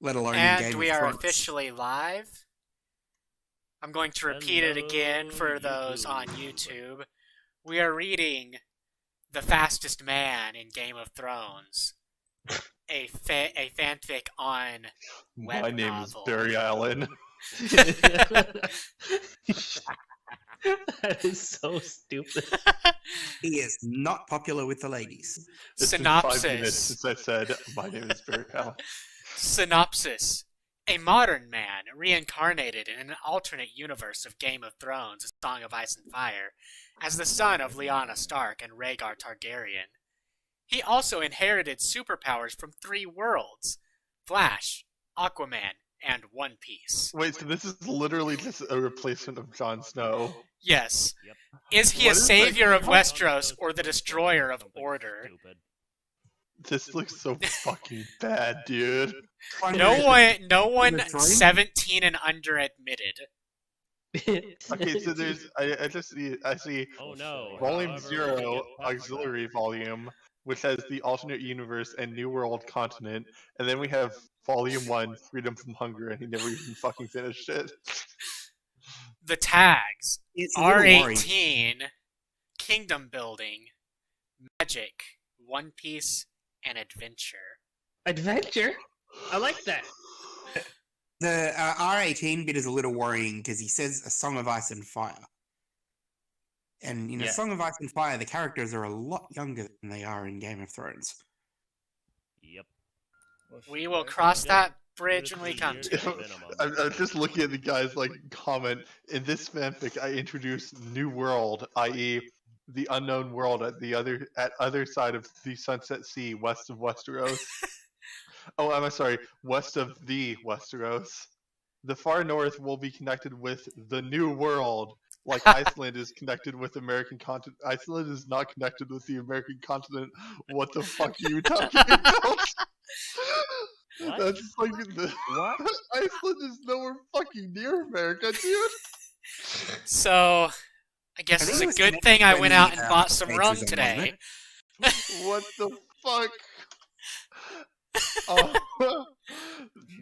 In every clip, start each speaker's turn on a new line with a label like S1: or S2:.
S1: let alone in
S2: And
S1: Game of
S2: we are
S1: Thrones.
S2: officially live. I'm going to repeat it again for those on YouTube. We are reading The Fastest Man in Game of Thrones, a fanfic on
S3: My name is
S2: Webnovel.
S3: Barry Allen.
S4: That is so stupid.
S1: He is not popular with the ladies.
S3: It's been 5 minutes
S2: Synopsis.
S3: since I said my name is Barry Allen.
S2: Synopsis. A modern man, reincarnated in an alternate universe of Game of Thrones, A Song of Ice and Fire, as the son of Lyanna Stark and Rhaegar Targaryen. He also inherited superpowers from 3 worlds: Flash, Aquaman, and One Piece.
S3: Wait, so this is literally just a replacement of Jon Snow?
S2: Yes.
S4: Yep.
S2: Is he
S3: What
S2: a
S3: is
S2: savior
S3: that?
S2: of Westeros or the destroyer of
S4: Something
S2: order?
S4: stupid.
S3: This looks so fucking bad, dude.
S2: No one
S1: Number 3?
S2: 17 and under admitted.
S3: Okay, so there's I see
S4: Oh no.
S3: Volume
S4: However,
S3: 0
S4: we get past
S3: auxiliary volume, which has the alternate universe and New World continent, and then we have Volume 1 Freedom from Hunger, and he never even fucking finished it.
S2: The tags:
S1: It's a little worrying.
S2: R18, Kingdom Building, Magic, One Piece, and Adventure.
S4: Adventure? I like that.
S1: The R18 bit is a little worrying because he says A Song of Ice and Fire. And in A
S4: Yeah.
S1: Song of Ice and Fire, the characters are a lot younger than they are in Game of Thrones.
S4: Yep.
S2: We will cross that bridge when we come to it.
S4: Minimum.
S3: I'm just looking at the guy's like comment. In this fanfic, I introduce New World, i.e., the unknown world at other side of the Sunset Sea, west of Westeros. Oh, I'm sorry, west of the Westeros. The far north will be connected with the New World, like Iceland is connected with American continent. Iceland is not connected with the American continent. What the fuck are you talking about?
S4: What?
S3: That's like
S4: What?
S3: Iceland is nowhere fucking near America, dude.
S2: So, I guess
S1: I think
S2: it's
S1: it
S2: a
S1: was
S2: good
S1: connected
S2: thing I
S1: when
S2: went
S1: the,
S2: out and bought some
S1: pages
S2: rum
S1: on
S2: today.
S1: moment.
S3: What the fuck? Oh.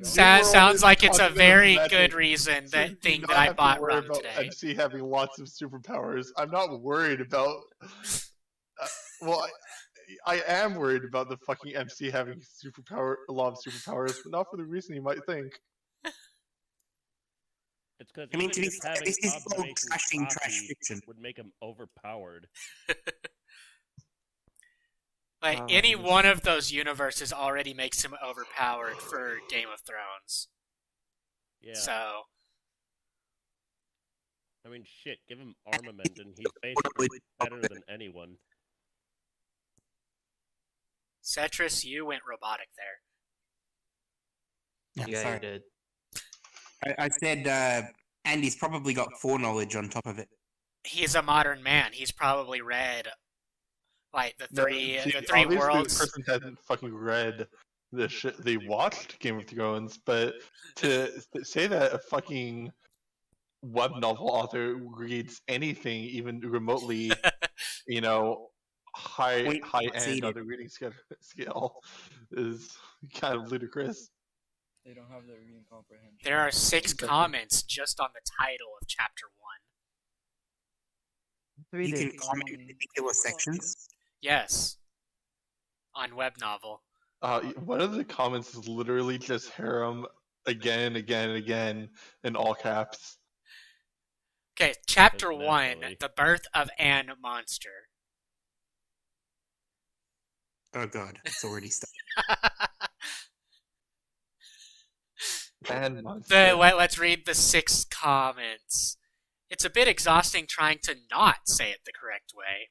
S2: Sounds like it's a
S3: Continent of
S2: very
S3: Magic.
S2: good reason
S3: So you
S2: that
S3: do
S2: thing
S3: not
S2: that I
S3: have to
S2: bought
S3: worry
S2: rum
S3: about
S2: today.
S3: MC having lots of superpowers. I'm not worried about. Well, I am worried about the fucking MC having a lot of superpowers, but not for the reason you might think.
S4: It's because
S1: I mean,
S4: even
S1: to be
S4: just
S1: fair,
S4: having
S1: this is all
S4: observation
S1: trashing trash
S4: copy
S1: fiction.
S4: would make him overpowered.
S2: Like, any one of those universes already makes him overpowered for Game of Thrones.
S4: Yeah.
S2: So,
S4: I mean, shit, give him armament and he's basically better than anyone.
S2: Cetrus, you went robotic there.
S1: Yeah,
S5: Yeah,
S1: sorry.
S5: you did.
S1: I said, and he's probably got foreknowledge on top of it.
S2: He's a modern man. He's probably read, like, the three
S3: Obviously,
S2: worlds.
S3: this person hasn't fucking read the shit. They watched Game of Thrones, but to say that a fucking web novel author reads anything even remotely, high end
S1: succeeded.
S3: on the reading scale is kind of ludicrous.
S6: They don't have the reading comprehension.
S2: There are 6 comments just on the title of Chapter 1.
S1: You can comment in particular sections.
S2: Yes. On Webnovel.
S3: One of the comments is literally just harem again, again, and again in all caps.
S2: Okay, Chapter 1,
S4: Naturally.
S2: The Birth of An Monster.
S1: Oh god, it's already started.
S3: And monster.
S2: Let's read the 6 comments. It's a bit exhausting trying to not say it the correct way.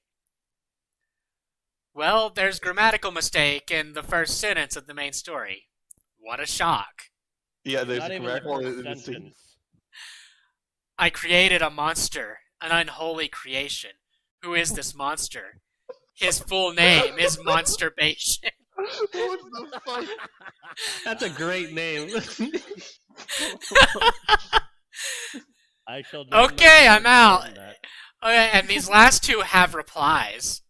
S2: Well, there's grammatical mistake in the first sentence of the main story. What a shock.
S3: Yeah, there's
S4: Not
S3: a
S4: even the
S3: grammatical
S4: first
S3: mistake.
S4: sentence.
S2: I created a monster, an unholy creation. Who is this monster? His full name is Monsturbation.
S3: What the fuck?
S4: That's a great name. I shall never
S2: Okay,
S4: know
S2: I'm out.
S4: that.
S2: Okay, and these last 2 have replies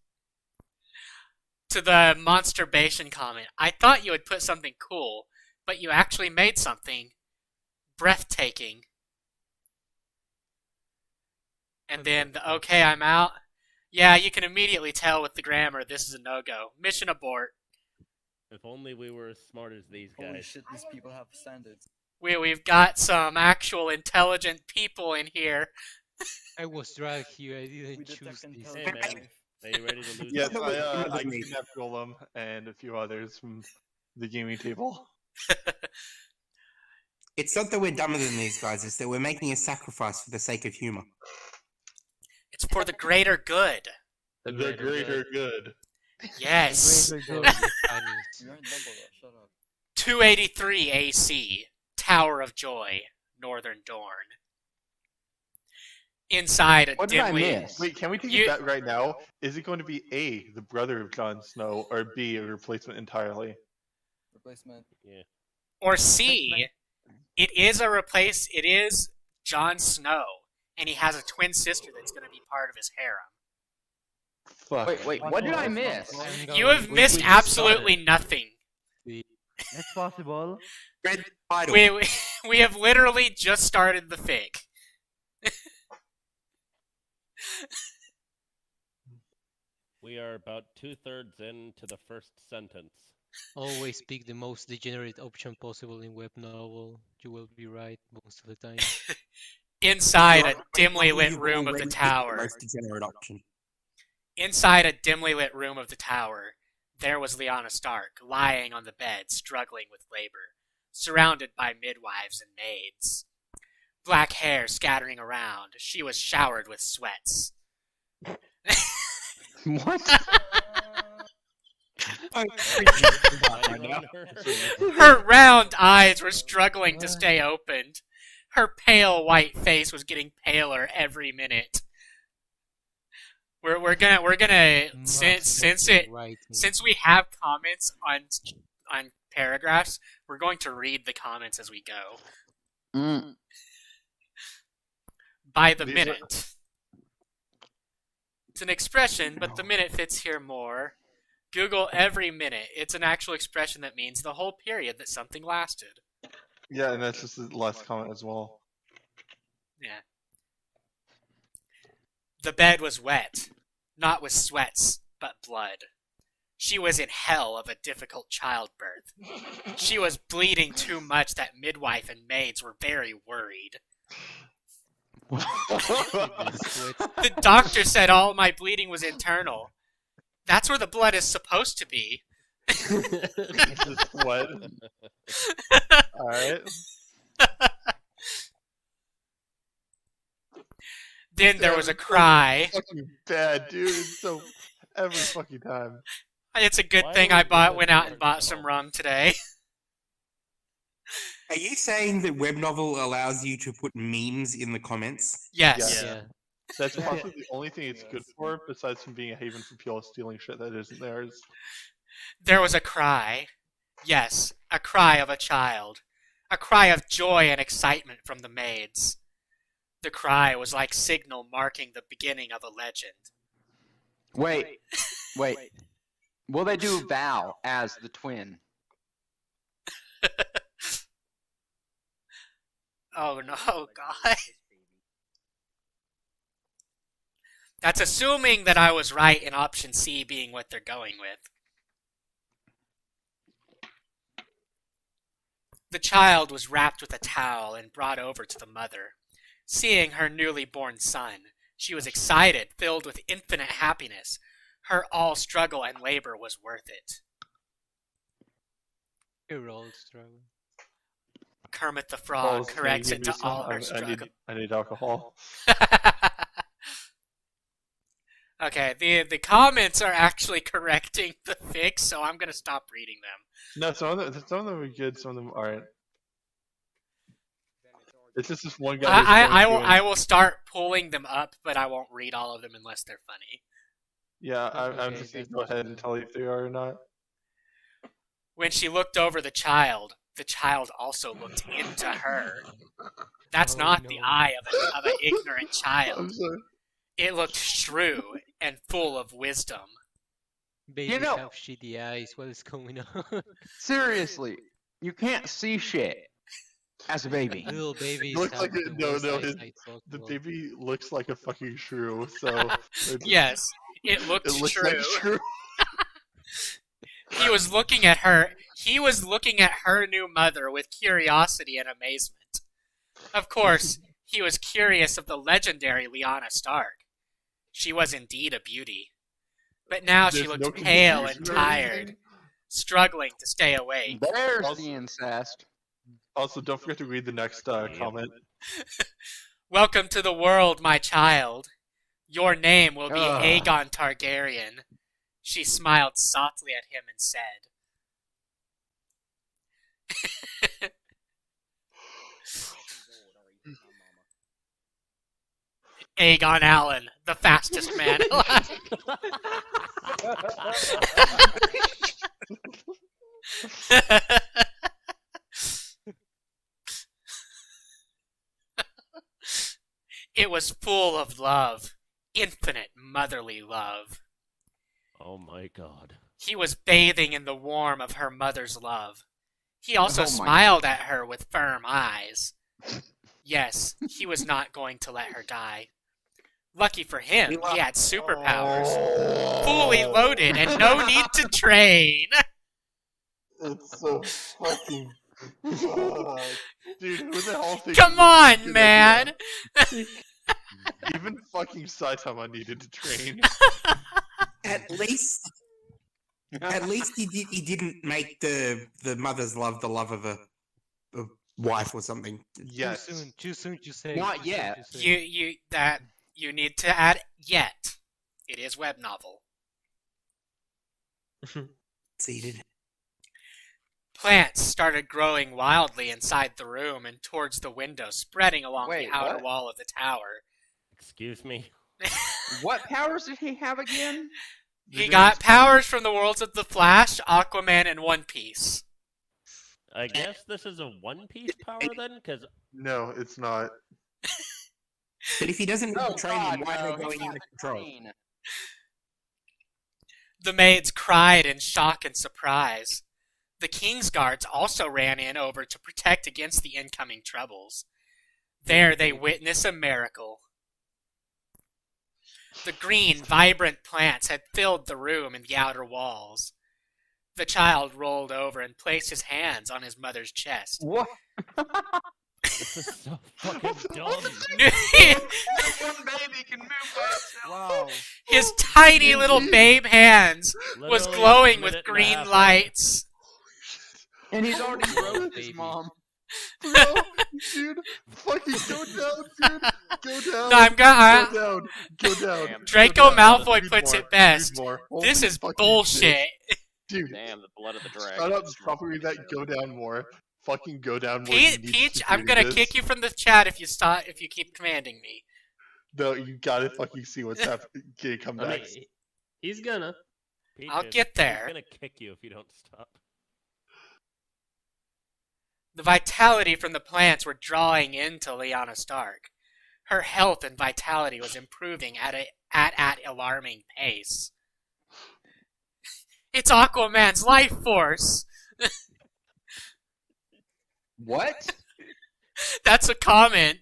S2: to the Monsturbation comment. I thought you would put something cool. but you actually made something breathtaking. And then the okay, I'm out. Yeah, you can immediately tell with the grammar this is a no-go. Mission abort.
S4: If only we were as smart as these
S6: Holy
S4: guys.
S6: shit, these people have standards.
S2: We've got some actual intelligent people in here.
S5: I was dragged here. I
S6: We
S5: didn't
S6: detect
S5: choose this.
S6: intelligent
S4: Hey, man.
S6: life.
S4: Are you ready to lose?
S3: Yes,
S1: that was
S3: I
S1: amazing.
S3: kidnapped Golem and a few others from the gaming table.
S1: It's not that we're dumber than these guys, it's that we're making a sacrifice for the sake of humor.
S2: It's for the greater good.
S3: The greater good.
S2: Yes.
S5: Greater good, you funnies.
S6: You aren't Dumbledore, shut up.
S2: 283 AC, Tower of Joy, Northern Dorn. Inside a
S7: What did I
S2: dimly...
S7: miss?
S3: Wait, can we take
S2: You-
S3: a bet right now? Is it going to be A, the brother of Jon Snow, or B, a replacement entirely?
S6: Replacement.
S2: Or C, it is Jon Snow, and he has a twin sister that's going to be part of his harem.
S3: Fuck.
S7: Wait, what did I miss?
S2: You have missed absolutely nothing.
S8: It's possible.
S1: Red title.
S2: We have literally just started the fic.
S4: We are about 2/3 into the first sentence.
S5: Always pick the most degenerate option possible in web novel. You will be right most of the time.
S2: Inside a
S1: Right,
S2: dimly
S1: well,
S2: lit
S1: you've
S2: room of
S1: already
S2: the
S1: picked
S2: tower.
S1: most degenerate option.
S2: Inside a dimly lit room of the tower, there was Lyanna Stark, lying on the bed, struggling with labor, surrounded by midwives and maids. Black hair scattering around, she was showered with sweats.
S7: What?
S2: Her round eyes were struggling to stay opened. Her pale white face was getting paler every minute. We're gonna since we have comments on paragraphs, we're going to read the comments as we go by the
S3: These are-
S2: minute. It's an expression, but the minute fits here more. Google every minute. It's an actual expression that means the whole period that something lasted.
S3: Yeah, and that's just the last comment as well.
S2: Yeah. The bed was wet, not with sweats, but blood. She was in hell of a difficult childbirth. She was bleeding too much that midwife and maids were very worried. The doctor said all my bleeding was internal. That's where the blood is supposed to be.
S3: Just what? Alright.
S2: Then there was a cry.
S3: Fucking bad, dude. It's so every fucking time.
S2: It's a good
S4: Why
S2: thing
S4: are
S2: I
S4: we
S2: went out
S4: doing
S2: and bought
S4: this?
S2: some rum today.
S1: Are you saying that Webnovel allows you to put memes in the comments?
S2: Yes.
S5: Yeah.
S3: That's possibly the only thing it's good for, besides from being a haven for people stealing shit that isn't theirs.
S2: There was a cry. Yes, a cry of a child. A cry of joy and excitement from the maids. The cry was like signal marking the beginning of a legend.
S7: Wait. Will they do Val as the twin?
S2: Oh no, God. That's assuming that I was right in option C being what they're going with. The child was wrapped with a towel and brought over to the mother. Seeing her newly born son, she was excited, filled with infinite happiness. Her all struggle and labor was worth it.
S5: You're all struggle.
S2: Kermit the
S3: Balls,
S2: Frog
S3: can
S2: corrects
S3: you
S2: it
S3: give
S2: to
S3: me
S2: all
S3: some?
S2: her struggle.
S3: I need alcohol.
S2: Okay, the comments are actually correcting the fix, so I'm gonna stop reading them.
S3: No, some of them are good, some of them aren't. It's just this one guy. who's going through and-
S2: I will start pulling them up, but I won't read all of them unless they're funny.
S3: Yeah, I'm
S5: Okay,
S3: just gonna
S5: that's
S3: go ahead and
S5: good.
S3: tell you if they are or not.
S2: When she looked over the child also looked into her. That's
S5: Oh,
S2: not the
S5: no.
S2: eye of an ignorant
S3: I'm
S2: child.
S3: sorry.
S2: It looked shrewd and full of wisdom.
S5: Babies
S7: know-
S5: have shitty eyes. What is going on?
S7: Seriously, You can't see shit as a baby.
S5: Little babies
S3: Looks
S5: have
S3: like
S5: the
S3: no,
S5: worst
S3: no.
S5: eyesight
S3: The
S5: possible.
S3: baby looks like a fucking shrew. So
S2: Yes, it looked
S3: it looks
S2: true.
S3: like a shrew.
S2: He was looking at her. He was looking at her new mother with curiosity and amazement. Of course, he was curious of the legendary Lyanna Stark. She was indeed a beauty. But now she
S3: There's
S2: looked
S3: no
S2: pale and
S3: confusion or
S2: tired,
S3: anything?
S2: struggling to stay awake.
S7: There's
S3: Also-
S7: the incest.
S3: Also, don't forget to read the next comment.
S2: Welcome to the world, my child. Your name will be
S7: Ugh.
S2: Aegon Targaryen. She smiled softly at him and said, Aegon Allen, the fastest man alive. It was full of love, infinite motherly love.
S4: Oh my god.
S2: He was bathing in the warmth of her mother's love. He also
S7: Oh my-
S2: smiled at her with firm eyes. Yes, he was not going to let her die. Lucky for him, he had superpowers, fully loaded, and no need to train.
S3: It's so fucking. Dude, who the hell thinks
S2: Come
S3: this is a
S2: on,
S3: good
S2: man!
S3: idea? Even fucking Saitama needed to train.
S1: At least he didn't make the mother's love the love of a wife or something.
S3: Yes.
S5: Too soon to say.
S7: Not
S5: too soon
S7: yet.
S5: to say.
S2: You need to add yet. It is web novel.
S1: Seated.
S2: Plants started growing wildly inside the room and towards the window, spreading along
S7: Wait,
S2: the outer
S7: what?
S2: wall of the tower.
S4: Excuse me?
S7: What powers did he have again?
S2: He got powers from the worlds of the Flash, Aquaman, and One Piece.
S4: I guess this is a One Piece power then? Because
S3: No, it's not.
S1: But if he doesn't need
S7: Oh,
S1: to train
S7: God,
S1: him, why
S7: no,
S1: are
S7: he
S1: they going
S7: got
S1: into control?
S7: train.
S2: The maids cried in shock and surprise. The King's guards also ran in over to protect against the incoming troubles. There they witness a miracle. The green, vibrant plants had filled the room and the outer walls. The child rolled over and placed his hands on his mother's chest.
S7: What?
S4: this is so fucking dumb.
S7: One baby can move by itself.
S8: Wow.
S2: His tiny little babe hands was
S4: Literally
S2: glowing
S4: a
S2: with
S4: minute and a
S2: green
S4: half
S2: lights.
S7: And he's already wrote his
S5: Baby.
S7: mom.
S3: Bro, dude, fucking go down, dude. Go down.
S2: No, I'm gonna.
S3: Go down. Go down.
S7: Damn.
S2: Draco
S3: Go down.
S2: Malfoy
S3: Read
S2: puts
S3: more.
S2: it best.
S3: Read more.
S2: This
S3: Holy
S2: is
S3: fucking
S2: bullshit.
S3: shit. Dude,
S9: Damn, the blood of the dragon.
S3: shut up. Stop reading that. Go down more. Fucking go down more.
S2: Peach, I'm gonna kick you from the chat if you keep commanding me.
S3: No, you gotta fucking see what's happening. Okay, come
S4: I
S3: back.
S4: mean, he's gonna.
S2: I'll get there.
S4: He's gonna kick you if you don't stop.
S2: The vitality from the plants were drawing into Lyanna Stark. Her health and vitality was improving at an alarming pace. It's Aquaman's life force!
S7: What?
S2: That's a comment.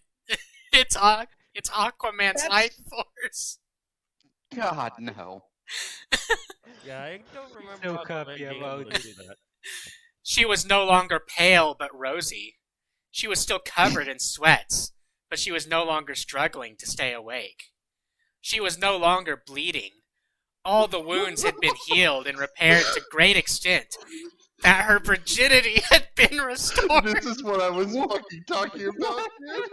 S2: It's Aquaman's
S7: That's-
S2: life force.
S7: God, no.
S4: Yeah, I don't remember
S5: No
S4: Aquaman
S5: copy
S4: being
S5: about
S4: able to do that.
S2: She was no longer pale but rosy. She was still covered in sweats, but she was no longer struggling to stay awake. She was no longer bleeding. All the wounds had been healed and repaired to great extent that her virginity had been restored.
S3: This is what I was fucking talking about, dude.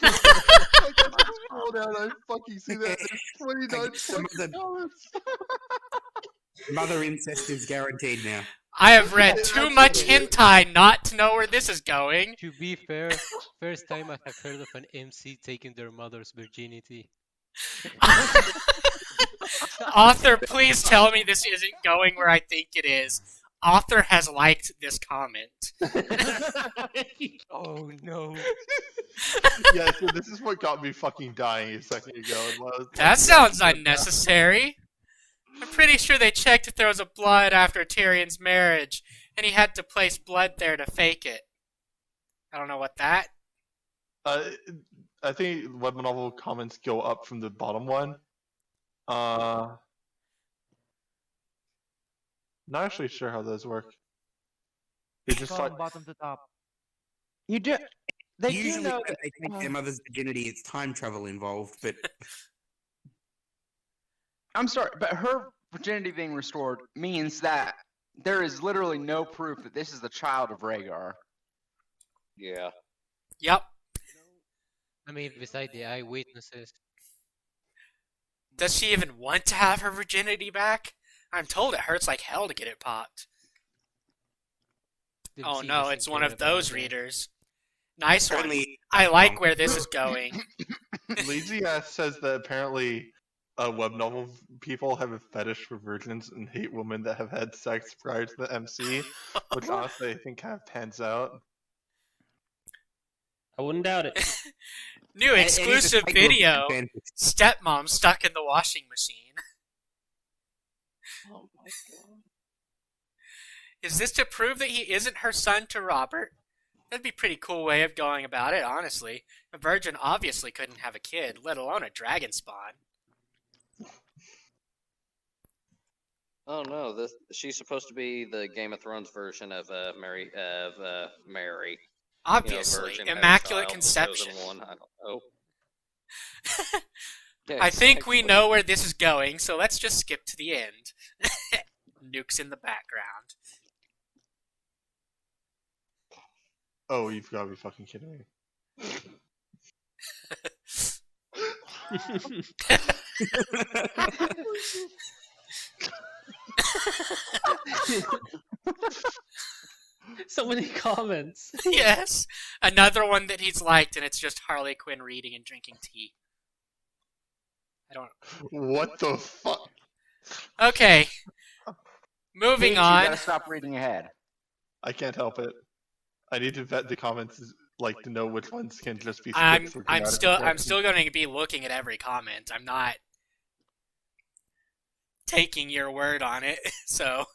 S3: I got to scroll down. I fucking see that. There's 29
S1: Some of the-
S3: comments.
S1: Mother incest is guaranteed now.
S2: I have read too much hentai not to know where this is going.
S5: To be fair, first time I have heard of an MC taking their mother's virginity.
S2: Author, please tell me this isn't going where I think it is. Author has liked this comment.
S5: Oh no.
S3: Yeah, so this is what got me fucking dying a second ago. And what I was
S2: That
S3: like,
S2: sounds
S3: yeah,
S2: unnecessary. I'm pretty sure they checked if there was a blood after Tyrion's marriage, And he had to place blood there to fake it. I don't know what that.
S3: I think Webnovel comments go up from the bottom one. Not actually sure how those work. They just
S8: From bottom to top.
S9: You do. They do
S1: Usually
S9: know
S1: when they take their mother's virginity, it's time travel involved, but
S9: I'm sorry, but her virginity being restored means that there is literally no proof that this is the child of Rhaegar.
S7: Yeah.
S2: Yep.
S5: I mean, beside the eyewitnesses.
S2: Does she even want to have her virginity back? I'm told it hurts like hell to get it popped. Oh
S5: She
S2: no,
S5: doesn't
S2: it's one
S5: care
S2: of
S5: about
S2: those
S5: that.
S2: readers. Nice one.
S1: apparently
S2: I like where this is going.
S3: Lazy Ass says that apparently web novel people have a fetish for virgins and hate women that have had sex prior to the MC, which honestly I think kind of pans out.
S4: I wouldn't doubt it.
S2: New
S1: and it's a
S2: exclusive
S1: type of
S2: video.
S1: fanfic.
S2: Stepmom stuck in the washing machine.
S7: Oh my god.
S2: Is this to prove that he isn't her son to Robert? That'd be a pretty cool way of going about it, honestly. A virgin obviously couldn't have a kid, let alone a dragon spawn.
S7: Oh no, she's supposed to be the Game of Thrones version of Mary.
S2: Obviously,
S7: virgin, had a
S2: immaculate
S7: child,
S2: conception.
S7: chosen one, I don't know. Yeah,
S2: I think we
S7: exactly.
S2: know where this is going, so let's just skip to the end. Nukes in the background.
S3: Oh, you've got to be fucking kidding me.
S4: So many comments.
S2: Yes, another one that he's liked, and it's just Harley Quinn reading and drinking tea. I don't.
S3: What the fuck?
S2: Okay, moving
S9: Paige, you
S2: on.
S9: gotta stop reading ahead.
S3: I can't help it. I need to vet the comments, like to know which ones can just be skipped.
S2: I'm
S3: for
S2: I'm
S3: dramatic
S2: still
S3: effect.
S2: going to be looking at every comment. I'm not taking your word on it. So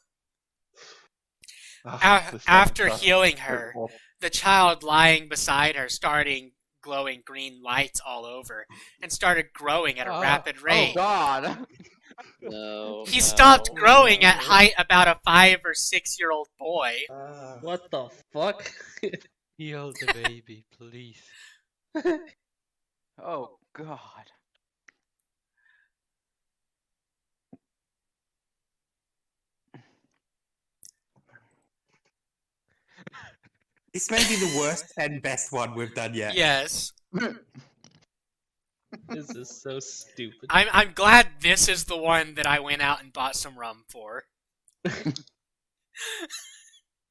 S3: This
S2: after
S3: fucking
S2: healing
S3: sucks.
S2: her, the child lying beside her started glowing green lights all over and started growing at a rapid rate.
S9: Oh God!
S7: No.
S2: He
S7: no,
S2: stopped growing
S7: no.
S2: at height about a 5 or 6 year old boy.
S4: What the fuck?
S5: Heal the baby, please.
S9: Oh God!
S1: This may be the worst and best one we've done yet.
S2: Yes.
S4: This is so stupid.
S2: I'm glad this is the one that I went out and bought some rum for.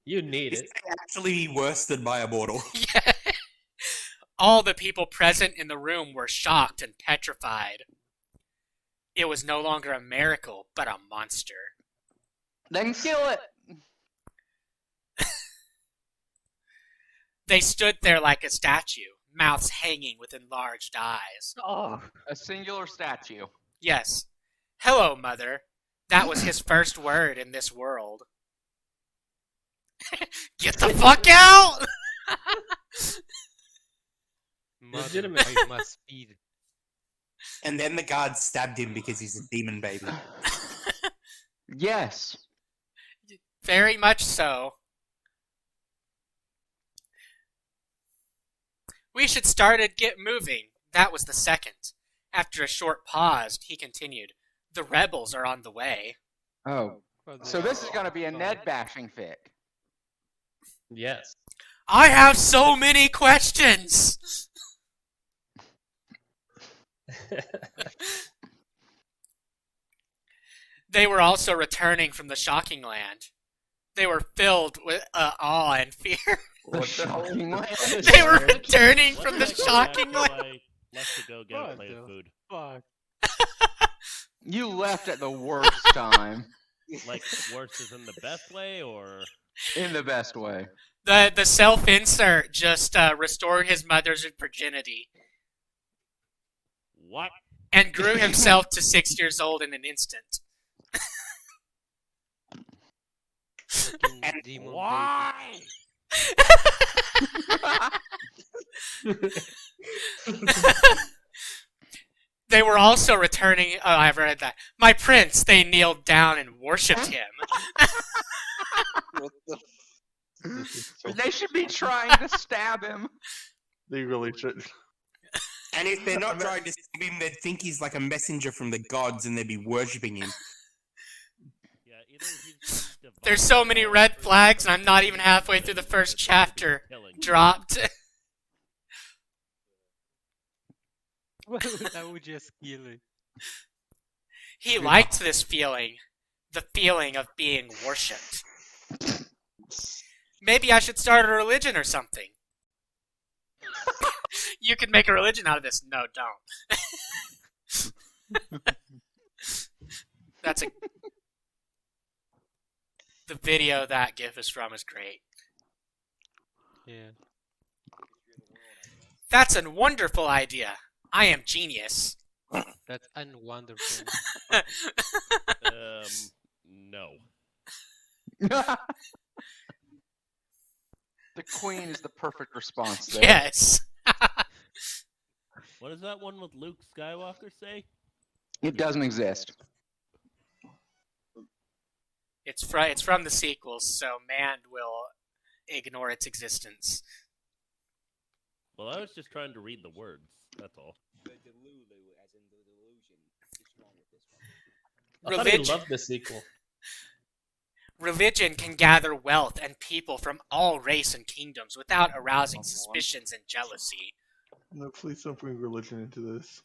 S4: You need
S1: This
S4: it.
S1: may actually be worse than my immortal.
S2: Yeah. All the people present in the room were shocked and petrified. It was no longer a miracle, but a monster.
S9: Then kill it.
S2: They stood there like a statue, mouths hanging with enlarged eyes.
S4: Oh.
S9: A singular statue.
S2: Yes. Hello, Mother. That was his first word in this world. Get the fuck out!
S5: Mother,
S4: Legitimate.
S5: I must speed.
S1: And then the guard stabbed him because he's a demon baby.
S9: Yes.
S2: Very much so. We should start and get moving. That was the second. After a short pause, he continued, The rebels are on the way.
S9: Oh. So this is gonna be a Ned bashing fic.
S4: Yes.
S2: I have so many questions! They were also returning from the shocking land. They were filled with awe and fear.
S9: The shocking land.
S2: They were returning
S4: What
S2: from the
S4: if I
S2: shocking
S4: came after
S2: land.
S4: I left to go get a
S5: What
S4: plate of
S5: the
S4: food?
S5: Fuck.
S9: You left at the worst time.
S4: Like, worse is in the best way, or
S9: In the best way.
S2: The self-insert just restored his mother's virginity
S4: what?
S2: and grew himself to 6 years old in an instant.
S5: Fucking
S1: And
S5: demon
S4: Why?
S2: They were also returning. Oh, I've read that. My prince, they kneeled down and worshipped him.
S7: What the
S9: They should be trying to stab him.
S3: They really should.
S1: And if they're not trying to stab him, they'd think he's like a messenger from the gods and they'd be worshipping him.
S4: Yeah, either he's divine
S2: There's so many
S4: or
S2: red
S4: he's
S2: flags, and I'm not
S4: something
S2: even halfway through the
S4: that's
S2: first
S4: just
S2: chapter.
S4: killing.
S2: Dropped.
S5: I would just kill it.
S2: He liked this feeling. The feeling of being worshipped. Maybe I should start a religion or something. You could make a religion out of this. No, don't. That's a... The video that GIF is from is great.
S5: Yeah.
S2: That's a wonderful idea. I am genius.
S5: That's unwonderful.
S4: No.
S9: The queen is the perfect response there.
S2: Yes.
S4: What does that one with Luke Skywalker say?
S9: It doesn't exist.
S2: It's from the sequels, so man will ignore its existence.
S4: Well, I was just trying to read the words. That's all.
S10: I thought he loved the sequel.
S2: Religion can gather wealth and people from all race and kingdoms without arousing suspicions and jealousy.
S3: No, please don't bring religion into this.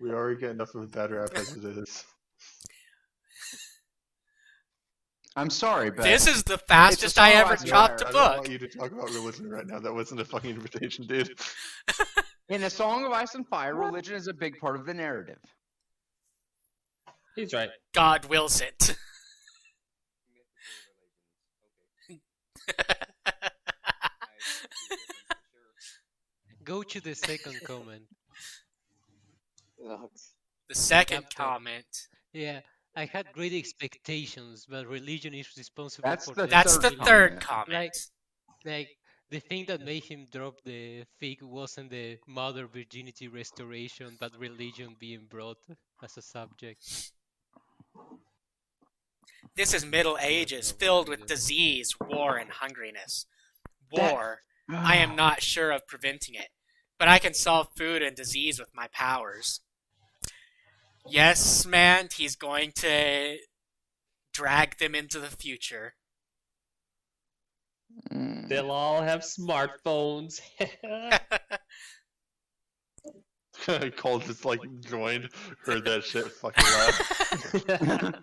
S3: We already get enough of a bad rap as it is.
S9: I'm sorry, but
S2: This is the fastest I ever
S9: song
S2: dropped a
S3: I don't want
S2: book.
S3: you to talk about religion right now. That wasn't a fucking invitation, dude.
S9: in A Song of Ice and Fire, religion is a big part of the narrative.
S10: He's right.
S2: God wills it.
S5: Go to the second comment.
S2: The second
S5: After-
S2: comment.
S5: Yeah, I had great expectations, but religion is responsible
S9: That's
S5: for
S9: the
S2: That's the
S9: Third
S2: third
S9: comment.
S2: comment.
S5: Like, the thing that made him drop the fig wasn't the mother virginity restoration, but religion being brought as a subject.
S2: This is Middle Ages, filled with disease, war, and hungriness. War. I am not sure of preventing it, but I can solve food and disease with my powers. Yes, man, he's going to drag them into the future.
S10: They'll all have smartphones.
S3: Cole just like joined, heard that shit, fucking laugh.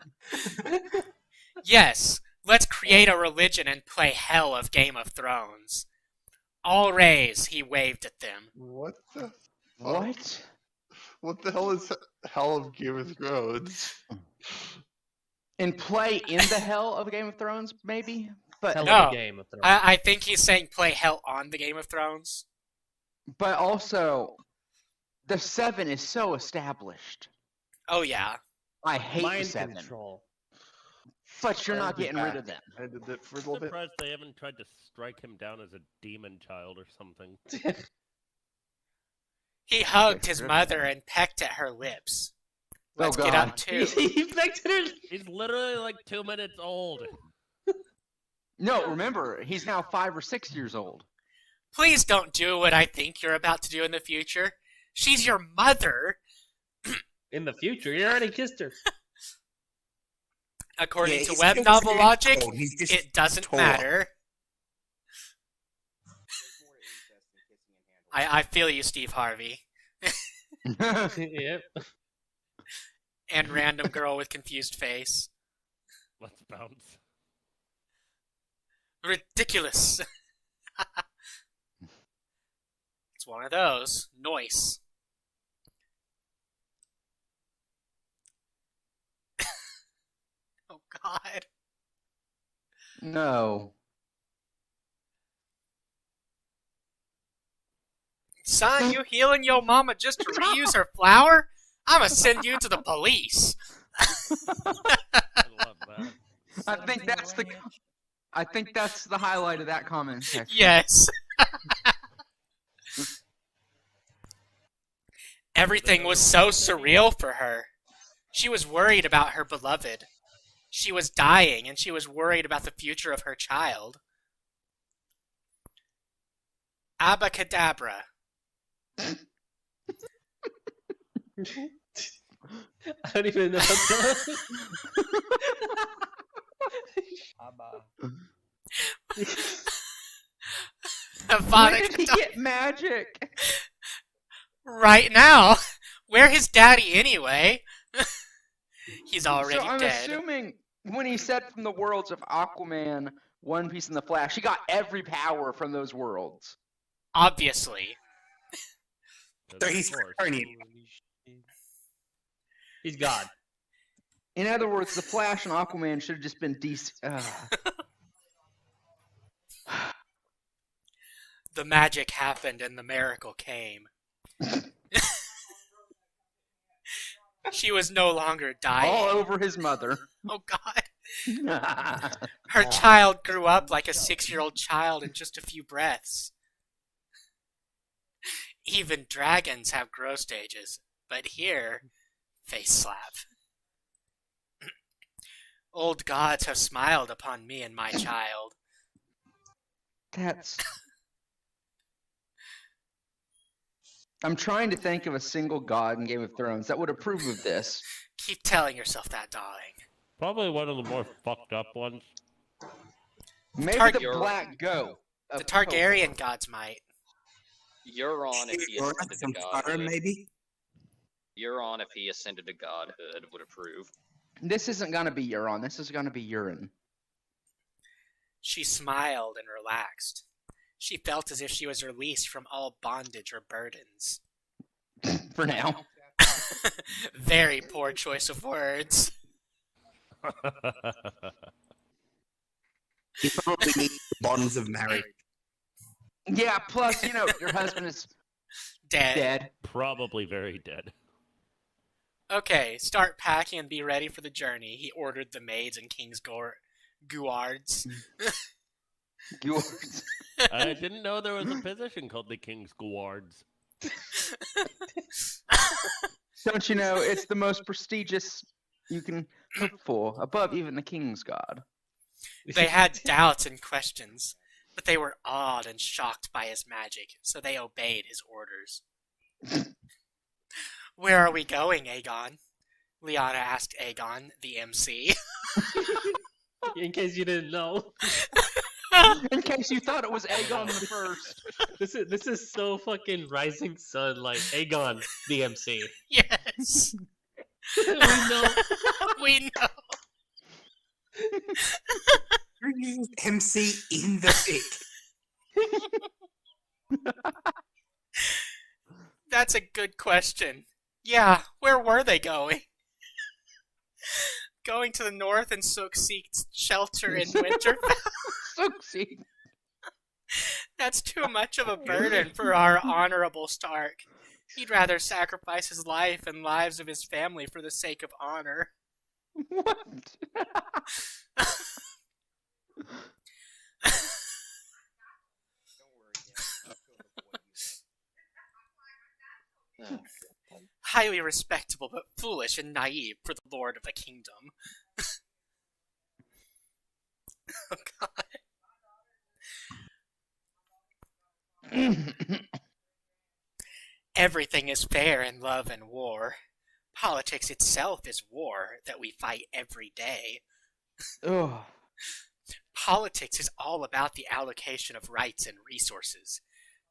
S2: Yes, let's create a religion and play hell of Game of Thrones. All raise, he waved at them.
S3: What the fuck?
S9: What?
S3: What the hell is Hell of Game of Thrones?
S9: And play in the hell of Game of Thrones, maybe? But
S10: Hell
S2: No,
S10: of a Game of Thrones.
S2: I think he's saying play hell on the Game of Thrones.
S9: but also, the Seven is so established.
S2: Oh yeah.
S9: I hate the
S10: Mind
S9: Seven.
S10: control.
S9: But you're
S3: I'll
S9: not
S3: be
S9: getting rid
S3: back.
S9: of them.
S3: I did that for a
S4: I'm
S3: little bit.
S4: surprised they haven't tried to strike him down as a demon child or something.
S2: He hugged his mother and pecked at her lips. Let's get
S9: God.
S2: up too.
S10: He picked it.
S4: He's literally like 2 minutes old.
S9: No, remember, he's now 5 or 6 years old.
S2: Please don't do what I think you're about to do in the future. She's your mother.
S10: In the future, you already kissed her.
S2: According
S1: Yeah,
S2: to
S1: he's
S2: web
S1: still
S2: novel
S1: very
S2: logic,
S1: tall. He's just
S2: it doesn't
S1: taller.
S2: matter. I feel you, Steve Harvey.
S10: Yep.
S2: And random girl with confused face.
S4: Let's bounce.
S2: Ridiculous. It's one of those. Noise. Oh God.
S9: No.
S2: Son, you healing your mama just to reuse her flour? I'ma send you to the police.
S4: I love that.
S9: I think that's the I think that's the highlight of that comment section.
S2: Yes. Everything was so surreal for her. She was worried about her beloved. She was dying, and she was worried about the future of her child. Abacadabra.
S10: I don't even know what that.
S6: Abba.
S9: Where did he get magic?
S2: Right now. Where his daddy anyway? He's already
S9: So I'm
S2: dead.
S9: assuming when he said from the worlds of Aquaman, One Piece, and the Flash, he got every power from those worlds.
S2: Obviously.
S1: So he's Kryptonian.
S10: He's God.
S9: In other words, the Flash and Aquaman should have just been DC.
S2: The magic happened and the miracle came. She was no longer dying.
S9: All over his mother.
S2: Oh, God. Her child grew up like a 6-year-old child in just a few breaths. Even dragons have growth stages, but here, face slap. Old gods have smiled upon me and my child.
S9: That's. I'm trying to think of a single god in Game of Thrones that would approve of this.
S2: Keep telling yourself that, darling.
S4: Probably one of the more fucked up ones.
S9: Maybe the Black Goat.
S2: The Targaryen gods might.
S7: Euron, if he ascended to
S1: Some fire,
S7: godhood,
S1: maybe?
S7: Euron, if he ascended to godhood, would approve.
S9: This isn't gonna be Euron. This is gonna be urine.
S2: She smiled and relaxed. She felt as if she was released from all bondage or burdens.
S9: For now.
S2: Very poor choice of words.
S1: He probably needs the bonds of marriage.
S9: Yeah, plus, you know, your husband is dead.
S4: Probably very dead.
S2: Okay, start packing and be ready for the journey. He ordered the maids and King's guards.
S9: Guards.
S4: I didn't know there was a position called the King's Guards.
S9: Don't you know, it's the most prestigious you can hope for, above even the King's God.
S2: They had doubts and questions, but they were awed and shocked by his magic, so they obeyed his orders. Where are we going, Aegon? Liana asked Aegon, the MC.
S10: In case you didn't know.
S9: In case you thought it was Aegon the First.
S10: This is so fucking Rising Sun, like Aegon, the MC.
S2: Yes.
S10: We know.
S2: We know.
S1: MC in the fic.
S2: That's a good question. Yeah, where were they going? Going to the north and seek shelter in Winterfell?
S9: Succeed.
S2: That's too much of a burden for our honorable Stark. He'd rather sacrifice his life and lives of his family for the sake of honor.
S9: What?
S2: Highly respectable, but foolish and naive for the lord of a kingdom. Oh, God. Everything is fair in love and war. Politics itself is war that we fight every day.
S9: Ugh.
S2: Politics is all about the allocation of rights and resources.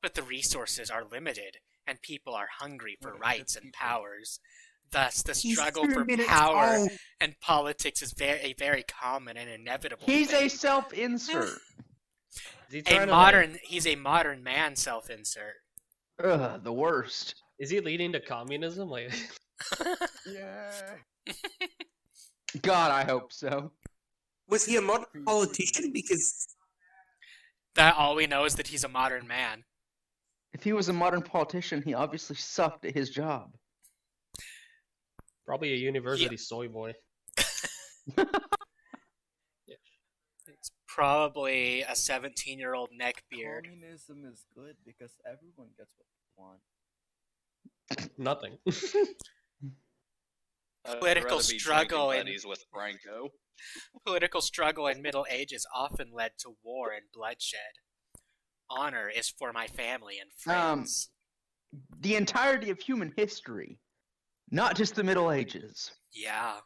S2: But the resources are limited, and people are hungry for rights and powers. Thus, the struggle for power and politics is a very common and inevitable
S9: He's
S2: thing.
S9: a self-insert.
S2: He's a modern man self-insert.
S9: Ugh, the worst.
S10: Is he leading to communism? Like,
S6: Yeah.
S9: God, I hope so.
S1: Was he a modern politician? Because
S2: That all we know is that he's a modern man.
S9: If he was a modern politician, he obviously sucked at his job.
S10: probably a university soy boy.
S2: It's Probably a 17-year-old neckbeard.
S6: Communism is good because everyone gets what they want.
S10: Nothing.
S2: Political struggle in
S7: buddies with Franco.
S2: political struggle in Middle Ages often led to war and bloodshed. Honor is for my family and friends.
S9: The entirety of human history, not just the Middle Ages.
S2: Yeah.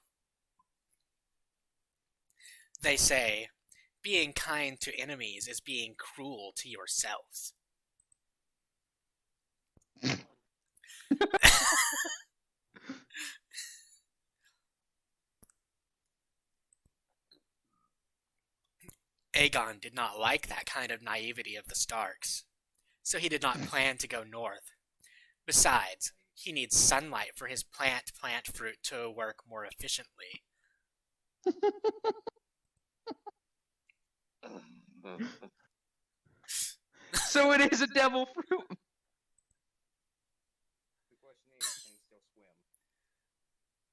S2: They say, being kind to enemies is being cruel to yourself. Aegon did not like that kind of naivety of the Starks, so he did not plan to go north. Besides, he needs sunlight for his plant fruit to work more efficiently.
S9: So it is a devil fruit.
S6: The question is, can he still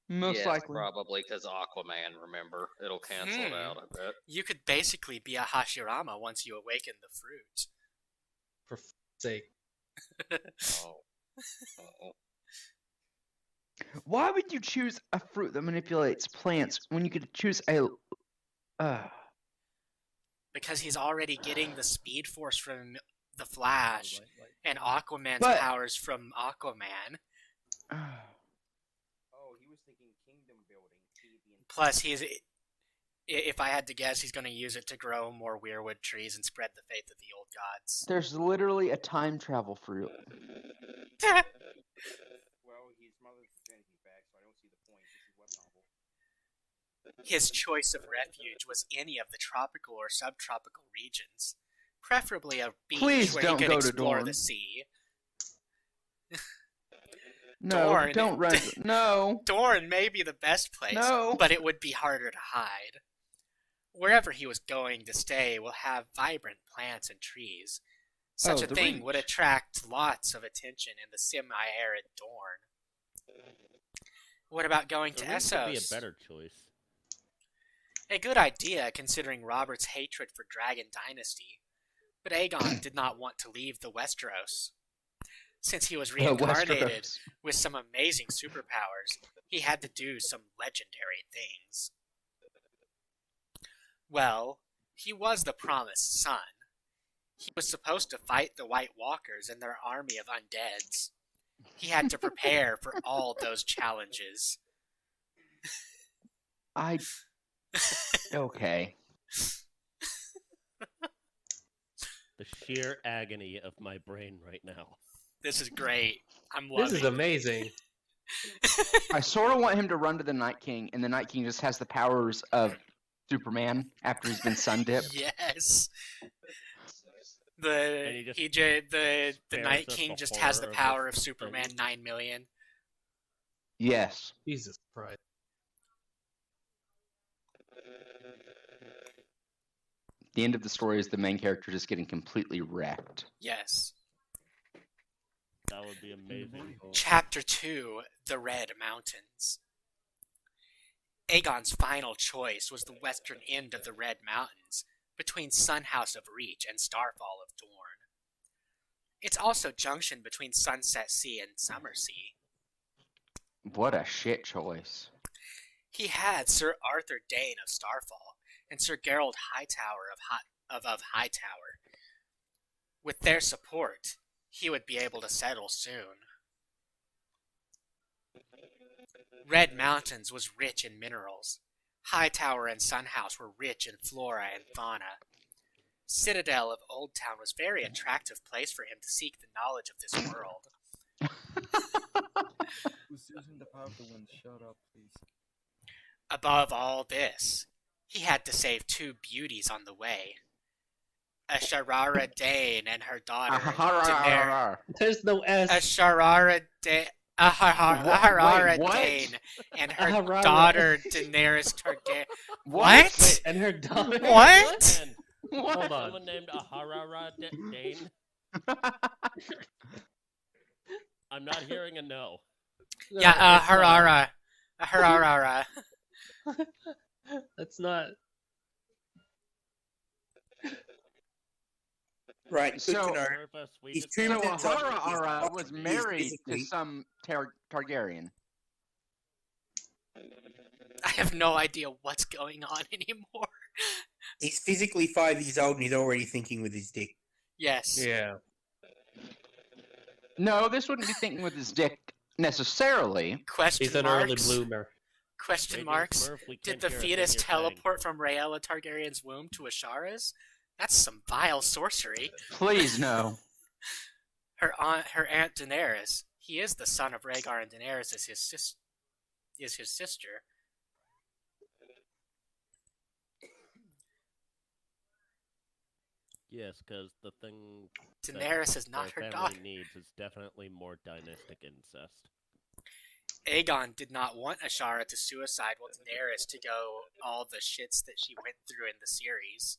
S6: swim?
S9: Most
S7: Yes,
S9: likely.
S7: probably because Aquaman. Remember, it'll cancel it out. I bet.
S2: You could basically be a Hashirama once you awaken the fruit.
S10: For sake.
S7: Oh. Oh.
S9: Why would you choose a fruit that manipulates plants when you could choose a...
S2: Because he's already getting the speed force from the Flash and Aquaman's
S9: But-
S2: powers from Aquaman.
S6: Oh, he was thinking kingdom building.
S2: Plus, if I had to guess, he's going to use it to grow more weirwood trees and spread the faith of the old gods.
S9: There's literally a time travel fruit.
S6: Well, his mother's virginity back, so I don't see the point. This is Webnovel.
S2: His choice of refuge was any of the tropical or subtropical regions, preferably a beach
S9: Please
S2: where
S9: don't
S2: he could
S9: go to
S2: explore
S9: Dorne.
S2: the sea.
S9: No,
S2: Dorne.
S9: don't run. No.
S2: Dorne may be the best place,
S9: No.
S2: but it would be harder to hide. Wherever he was going to stay will have vibrant plants and trees. Such
S9: Oh,
S2: a
S9: the
S2: thing would
S9: Reach.
S2: attract lots of attention in the semi-arid Dorne. What about going to
S4: The Ring could be a
S2: Essos?
S4: better choice.
S2: A good idea, considering Robert's hatred for Dragon Dynasty. But Aegon did not want to leave the Westeros. Since he was reincarnated
S9: Westeros.
S2: with some amazing superpowers, he had to do some legendary things. Well, he was the promised son. He was supposed to fight the White Walkers and their army of undeads. He had to prepare for all those challenges.
S9: Okay.
S4: The sheer agony of my brain right now.
S2: This is great. I'm loving
S10: This is amazing.
S9: I sort of want him to run to the Night King, and the Night King just has the powers of Superman after he's been sun dipped.
S2: Yes.
S4: And he just
S2: The
S4: spares
S2: Night
S4: us
S2: King
S4: the
S2: just has the
S4: horror of
S2: power
S4: this
S2: of Superman
S4: thing.
S2: 9 million.
S9: Yes.
S10: Jesus Christ.
S9: The end of the story is the main character just getting completely wrecked.
S2: Yes.
S4: That would be amazing.
S2: Chapter 2, The Red Mountains. Aegon's final choice was the western end of the Red Mountains, between Sunhouse of Reach and Starfall of Dorne. It's also junction between Sunset Sea and Summer Sea.
S9: What a shit choice.
S2: He had Sir Arthur Dane of Starfall and Sir Gerald Hightower of Hightower. With their support, he would be able to settle soon. Red Mountains was rich in minerals. Hightower and Sunhouse were rich in flora and fauna. Citadel of Old Town was a very attractive place for him to seek the knowledge of this world.
S6: Who's using the power of the wind? Shut up, please.
S2: Above all this, he had to save two beauties on the way. Asharara Dane and her daughter, Daenerys.
S10: There's no S.
S2: Asharara Aharara
S9: what?
S2: Dane and her
S10: Aharara.
S2: daughter, Daenerys Targaryen.
S9: What?
S10: Wait, and her daughter.
S2: What?
S4: And
S10: Hold on.
S4: someone named Aharara Dane. I'm not hearing a no.
S10: No,
S2: Yeah,
S10: it's not.
S2: Aharara.
S10: That's not.
S1: Right, good
S9: So-
S1: to know.
S4: Smurfus, we
S1: He's
S4: just
S1: two
S4: got-
S9: So
S1: minutes on
S9: Ahara
S1: his-
S9: was
S1: he is
S9: married to
S1: physically-
S9: some Targaryen.
S2: I have no idea what's going on anymore.
S1: He's physically 5 years old and he's already thinking with his dick.
S2: Yes.
S10: Yeah.
S9: No, this wouldn't be thinking with his dick necessarily.
S2: Question
S10: He's an
S2: marks.
S10: early bloomer.
S2: Question
S4: Raging
S2: marks.
S4: Smurf, we
S2: Did
S4: can't
S2: the
S4: hear a thing
S2: fetus
S4: you're saying.
S2: teleport from Rhaella Targaryen's womb to Ashara's? That's some vile sorcery.
S9: Please no.
S2: Her aunt Daenerys. He is the son of Rhaegar, and Daenerys is his sister.
S4: Yes, because the thing
S2: Daenerys is not
S4: their
S2: her
S4: family
S2: daughter.
S4: needs is definitely more dynastic incest.
S2: Aegon did not want Ashara to suicide, while Daenerys to go all the shits that she went through in the series.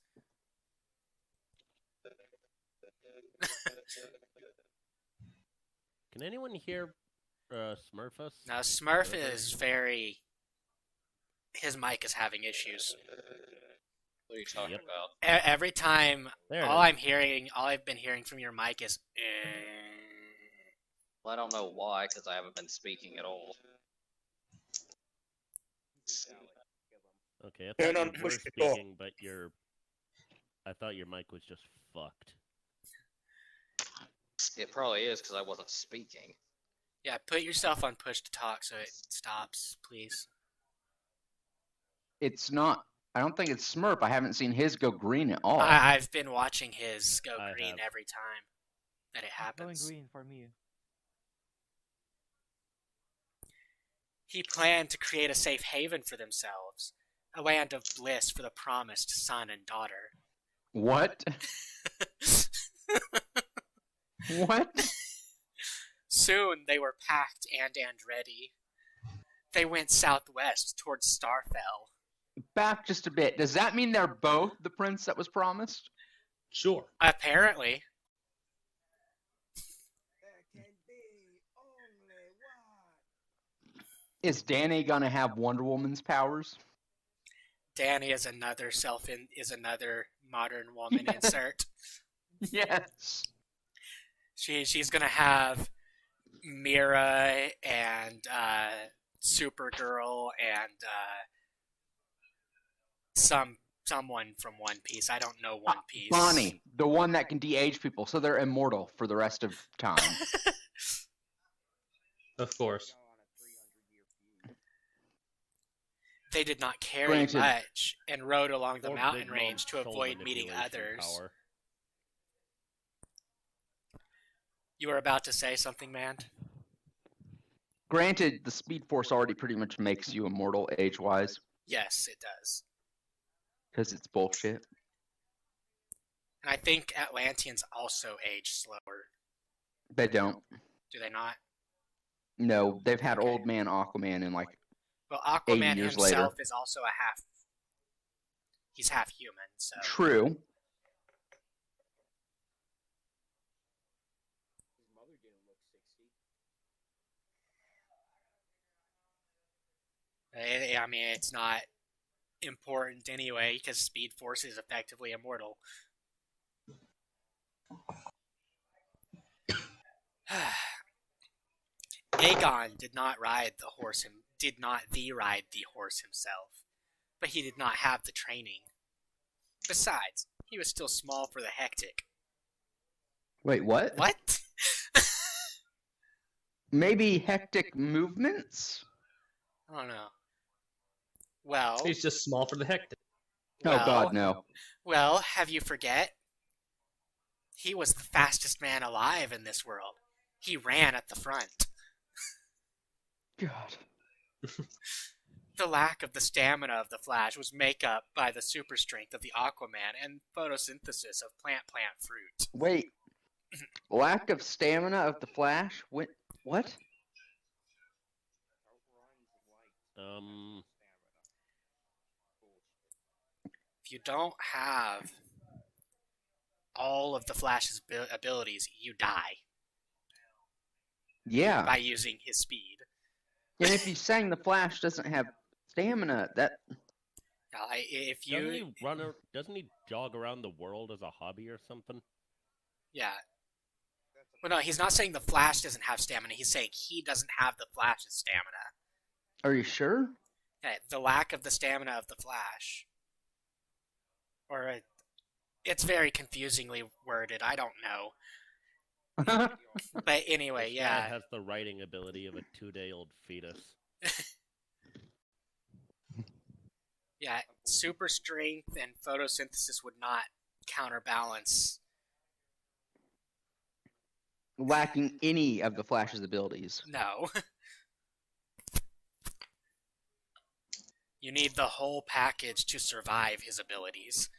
S4: Can anyone hear Smurfus?
S2: Now, Smurf is very... His mic is having issues.
S7: What are you talking
S4: Yep.
S7: about?
S2: Every time,
S4: There it
S2: all
S4: is.
S2: I've been hearing from your mic is...
S7: Well, I don't know why, because I haven't been speaking at all.
S4: Okay, I
S1: Turn
S4: thought
S1: on
S4: you were
S1: push to talk.
S4: speaking, but I thought your mic was just fucked.
S7: It probably is, because I wasn't speaking.
S2: Yeah, put yourself on push to talk so it stops, please.
S9: It's not. I don't think it's Smurf. I haven't seen his go green at all.
S2: I've been watching his go
S4: I
S2: green
S4: have.
S2: every time that it happens.
S8: Going green for me.
S2: He planned to create a safe haven for themselves, a land of bliss for the promised son and daughter.
S9: What? What?
S2: Soon they were packed and ready. They went southwest towards Starfell.
S9: Back just a bit. Does that mean they're both the prince that was promised?
S10: Sure.
S2: Apparently,
S9: Is Danny gonna have Wonder Woman's powers?
S2: Dany is another modern woman insert.
S9: Yes.
S2: She's gonna have Mira and Supergirl and someone from One Piece. I don't know One Piece.
S9: Bonnie, the one that can de-age people, so they're immortal for the rest of time.
S10: Of course.
S2: They did not carry
S9: Granted.
S2: much and rode along the
S4: Or
S2: mountain
S4: Big
S2: range to
S4: Mom's soul
S2: avoid meeting
S4: manipulation
S2: others.
S4: power.
S2: You were about to say something, man?
S9: Granted, the Speed Force already pretty much makes you immortal age-wise,
S2: Yes, it does.
S9: because it's bullshit.
S2: And I think Atlanteans also age slower.
S9: They don't.
S2: Do they not?
S9: No, they've had
S2: Okay.
S9: old man Aquaman in like
S2: Well,
S9: 80
S2: Aquaman
S9: years
S2: himself
S9: later.
S2: is also a half. He's half human, so.
S9: true.
S6: His mother didn't look 60.
S2: I mean, it's not important anyway, because Speed Force is effectively immortal. Aegon did not ride the horse himself, but he did not have the training. Besides, he was still small for the hectic.
S9: Wait, what?
S2: What?
S9: Maybe hectic movements?
S2: I don't know. Well,
S10: He's just small for the hectic.
S9: Oh
S2: Well-
S9: god, no.
S2: well, have you forget? He was the fastest man alive in this world. He ran at the front.
S9: God.
S2: The lack of the stamina of the Flash was make up by the super strength of the Aquaman and photosynthesis of plant fruit.
S9: Wait. Lack of stamina of the Flash? What?
S6: Outruns light.
S4: Um,
S2: If you don't have all of the Flash's abilities, you die
S9: Yeah.
S2: by using his speed.
S9: And if he's saying the Flash doesn't have stamina, that
S2: If
S4: doesn't
S2: you
S4: he doesn't he jog around the world as a hobby or something?
S2: Yeah. Well, no, he's not saying the Flash doesn't have stamina. He's saying he doesn't have the Flash's stamina.
S9: Are you sure?
S2: Yeah, the lack of the stamina of the Flash. Or it's very confusingly worded. I don't know. But anyway,
S4: This
S2: yeah.
S4: man has the writing ability of a 2-day-old fetus.
S2: Yeah, super strength and photosynthesis would not counterbalance.
S9: Lacking any of the Flash's abilities.
S2: No. You need the whole package to survive his abilities.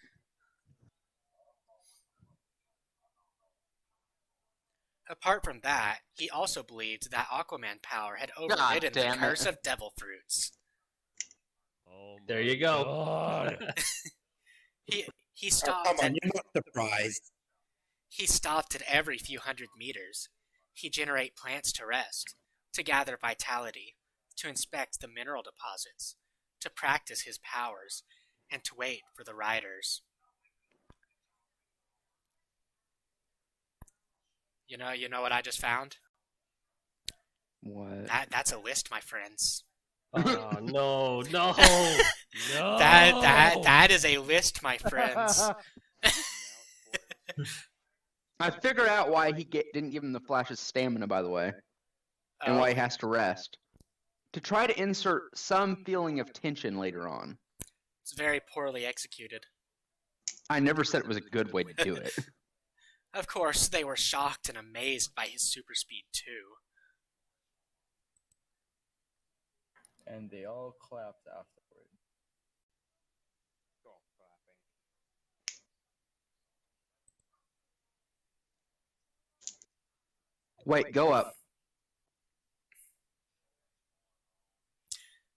S2: Apart from that, he also believed that Aquaman power had overridden the curse of devil fruits.
S10: Oh, there you go.
S4: God.
S2: He stopped.
S1: Come on, you're not surprised.
S2: He stopped at every few hundred meters. He'd generate plants to rest, to gather vitality, to inspect the mineral deposits, to practice his powers, and to wait for the riders. You know what I just found?
S9: What?
S2: That's a list, my friends.
S10: Oh, no. No.
S2: That is a list, my friends.
S9: I figured out why he didn't give him the Flash's stamina, by the way, and why he has to rest. To try to insert some feeling of tension later on.
S2: It's very poorly executed.
S9: I never said it was a good way to do it.
S2: Of course, they were shocked and amazed by his super speed too.
S11: And they all clapped afterward.
S9: Wait, go up.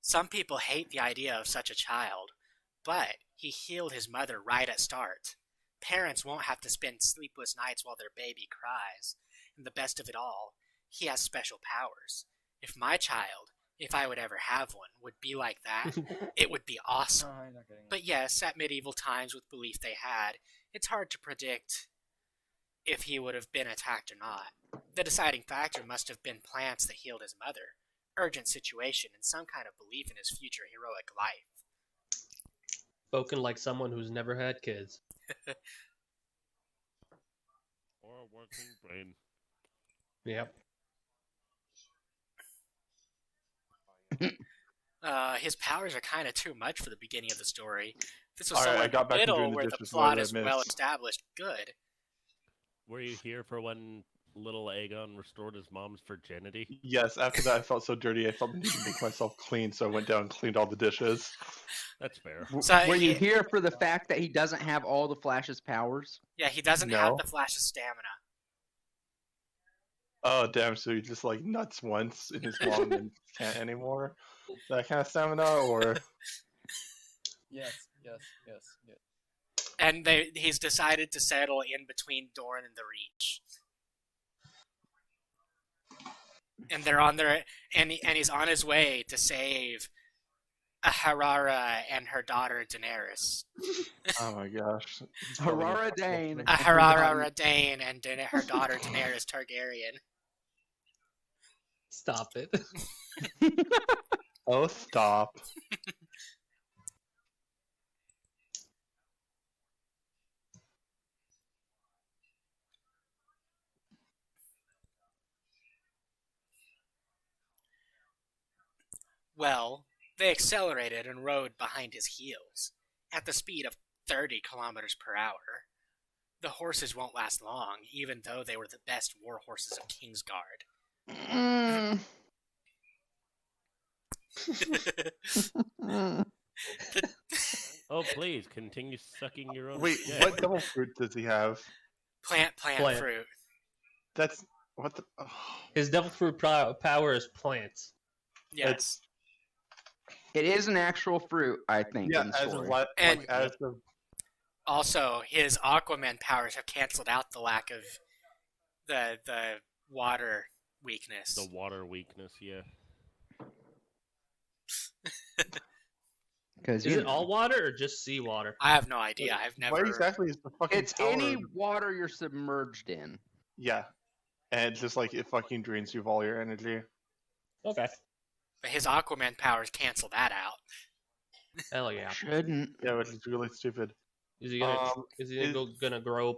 S2: Some people hate the idea of such a child, but he healed his mother right at start. Parents won't have to spend sleepless nights while their baby cries. And the best of it all, he has special powers. If my child, if I would ever have one, would be like that, it would be awesome. But yes, at medieval times with belief they had, it's hard to predict if he would have been attacked or not. The deciding factor must have been plants that healed his mother, urgent situation, and some kind of belief in his future heroic life.
S10: Spoken like someone who's never had kids.
S4: Or a working brain.
S10: Yep.
S2: His powers are kind of too much for the beginning of the story. This was
S3: All right,
S2: somewhere
S3: I
S2: in
S3: got
S2: the
S3: back to
S2: middle
S3: doing the
S2: where the
S3: dishes.
S2: plot
S3: What did I
S2: is
S3: miss?
S2: well established. Good.
S4: Were you here for when little Aegon restored his mom's virginity?
S3: Yes, after that I felt so dirty I felt the need to make myself clean, so I went down and cleaned all the dishes.
S4: That's fair.
S2: So
S9: Were you here for the fact that he doesn't have all the Flash's powers?
S2: Yeah, he doesn't
S3: No.
S2: have the Flash's stamina.
S3: Oh damn, so he just like nuts once in his mom and can't anymore? That kind of stamina, or
S11: Yes.
S2: And he's decided to settle in between Dorne and the Reach. And they're on their and he's on his way to save Aharara and her daughter Daenerys.
S3: oh my gosh.
S9: Harara Dane.
S2: Aharara Dane and her daughter Daenerys Targaryen.
S10: Stop it.
S3: Oh stop.
S2: Well, they accelerated and rode behind his heels, at the speed of 30 kilometers per hour. The horses won't last long, even though they were the best war horses of Kingsguard.
S4: Oh, please, continue sucking your own
S3: Wait,
S4: shit.
S3: what devil fruit does he have?
S2: Plant fruit.
S3: That's what the
S10: His devil fruit power is plants.
S2: Yes.
S9: It is an actual fruit, I think.
S3: yeah,
S9: in the
S3: as
S9: story.
S3: of like
S2: And-
S3: as of
S2: Also, his Aquaman powers have canceled out the lack of the water weakness.
S4: The water weakness, yeah.
S9: Because
S10: Is it all water or just seawater?
S2: I have no idea. I've never.
S3: What exactly is the fucking
S9: it's
S3: tower?
S9: any water you're submerged in.
S3: Yeah, and it's just like it fucking drains you of all your energy.
S10: Okay.
S2: But his Aquaman powers cancel that out.
S10: Hell yeah.
S9: Shouldn't.
S3: Yeah, which is really stupid.
S10: Is he gonna grow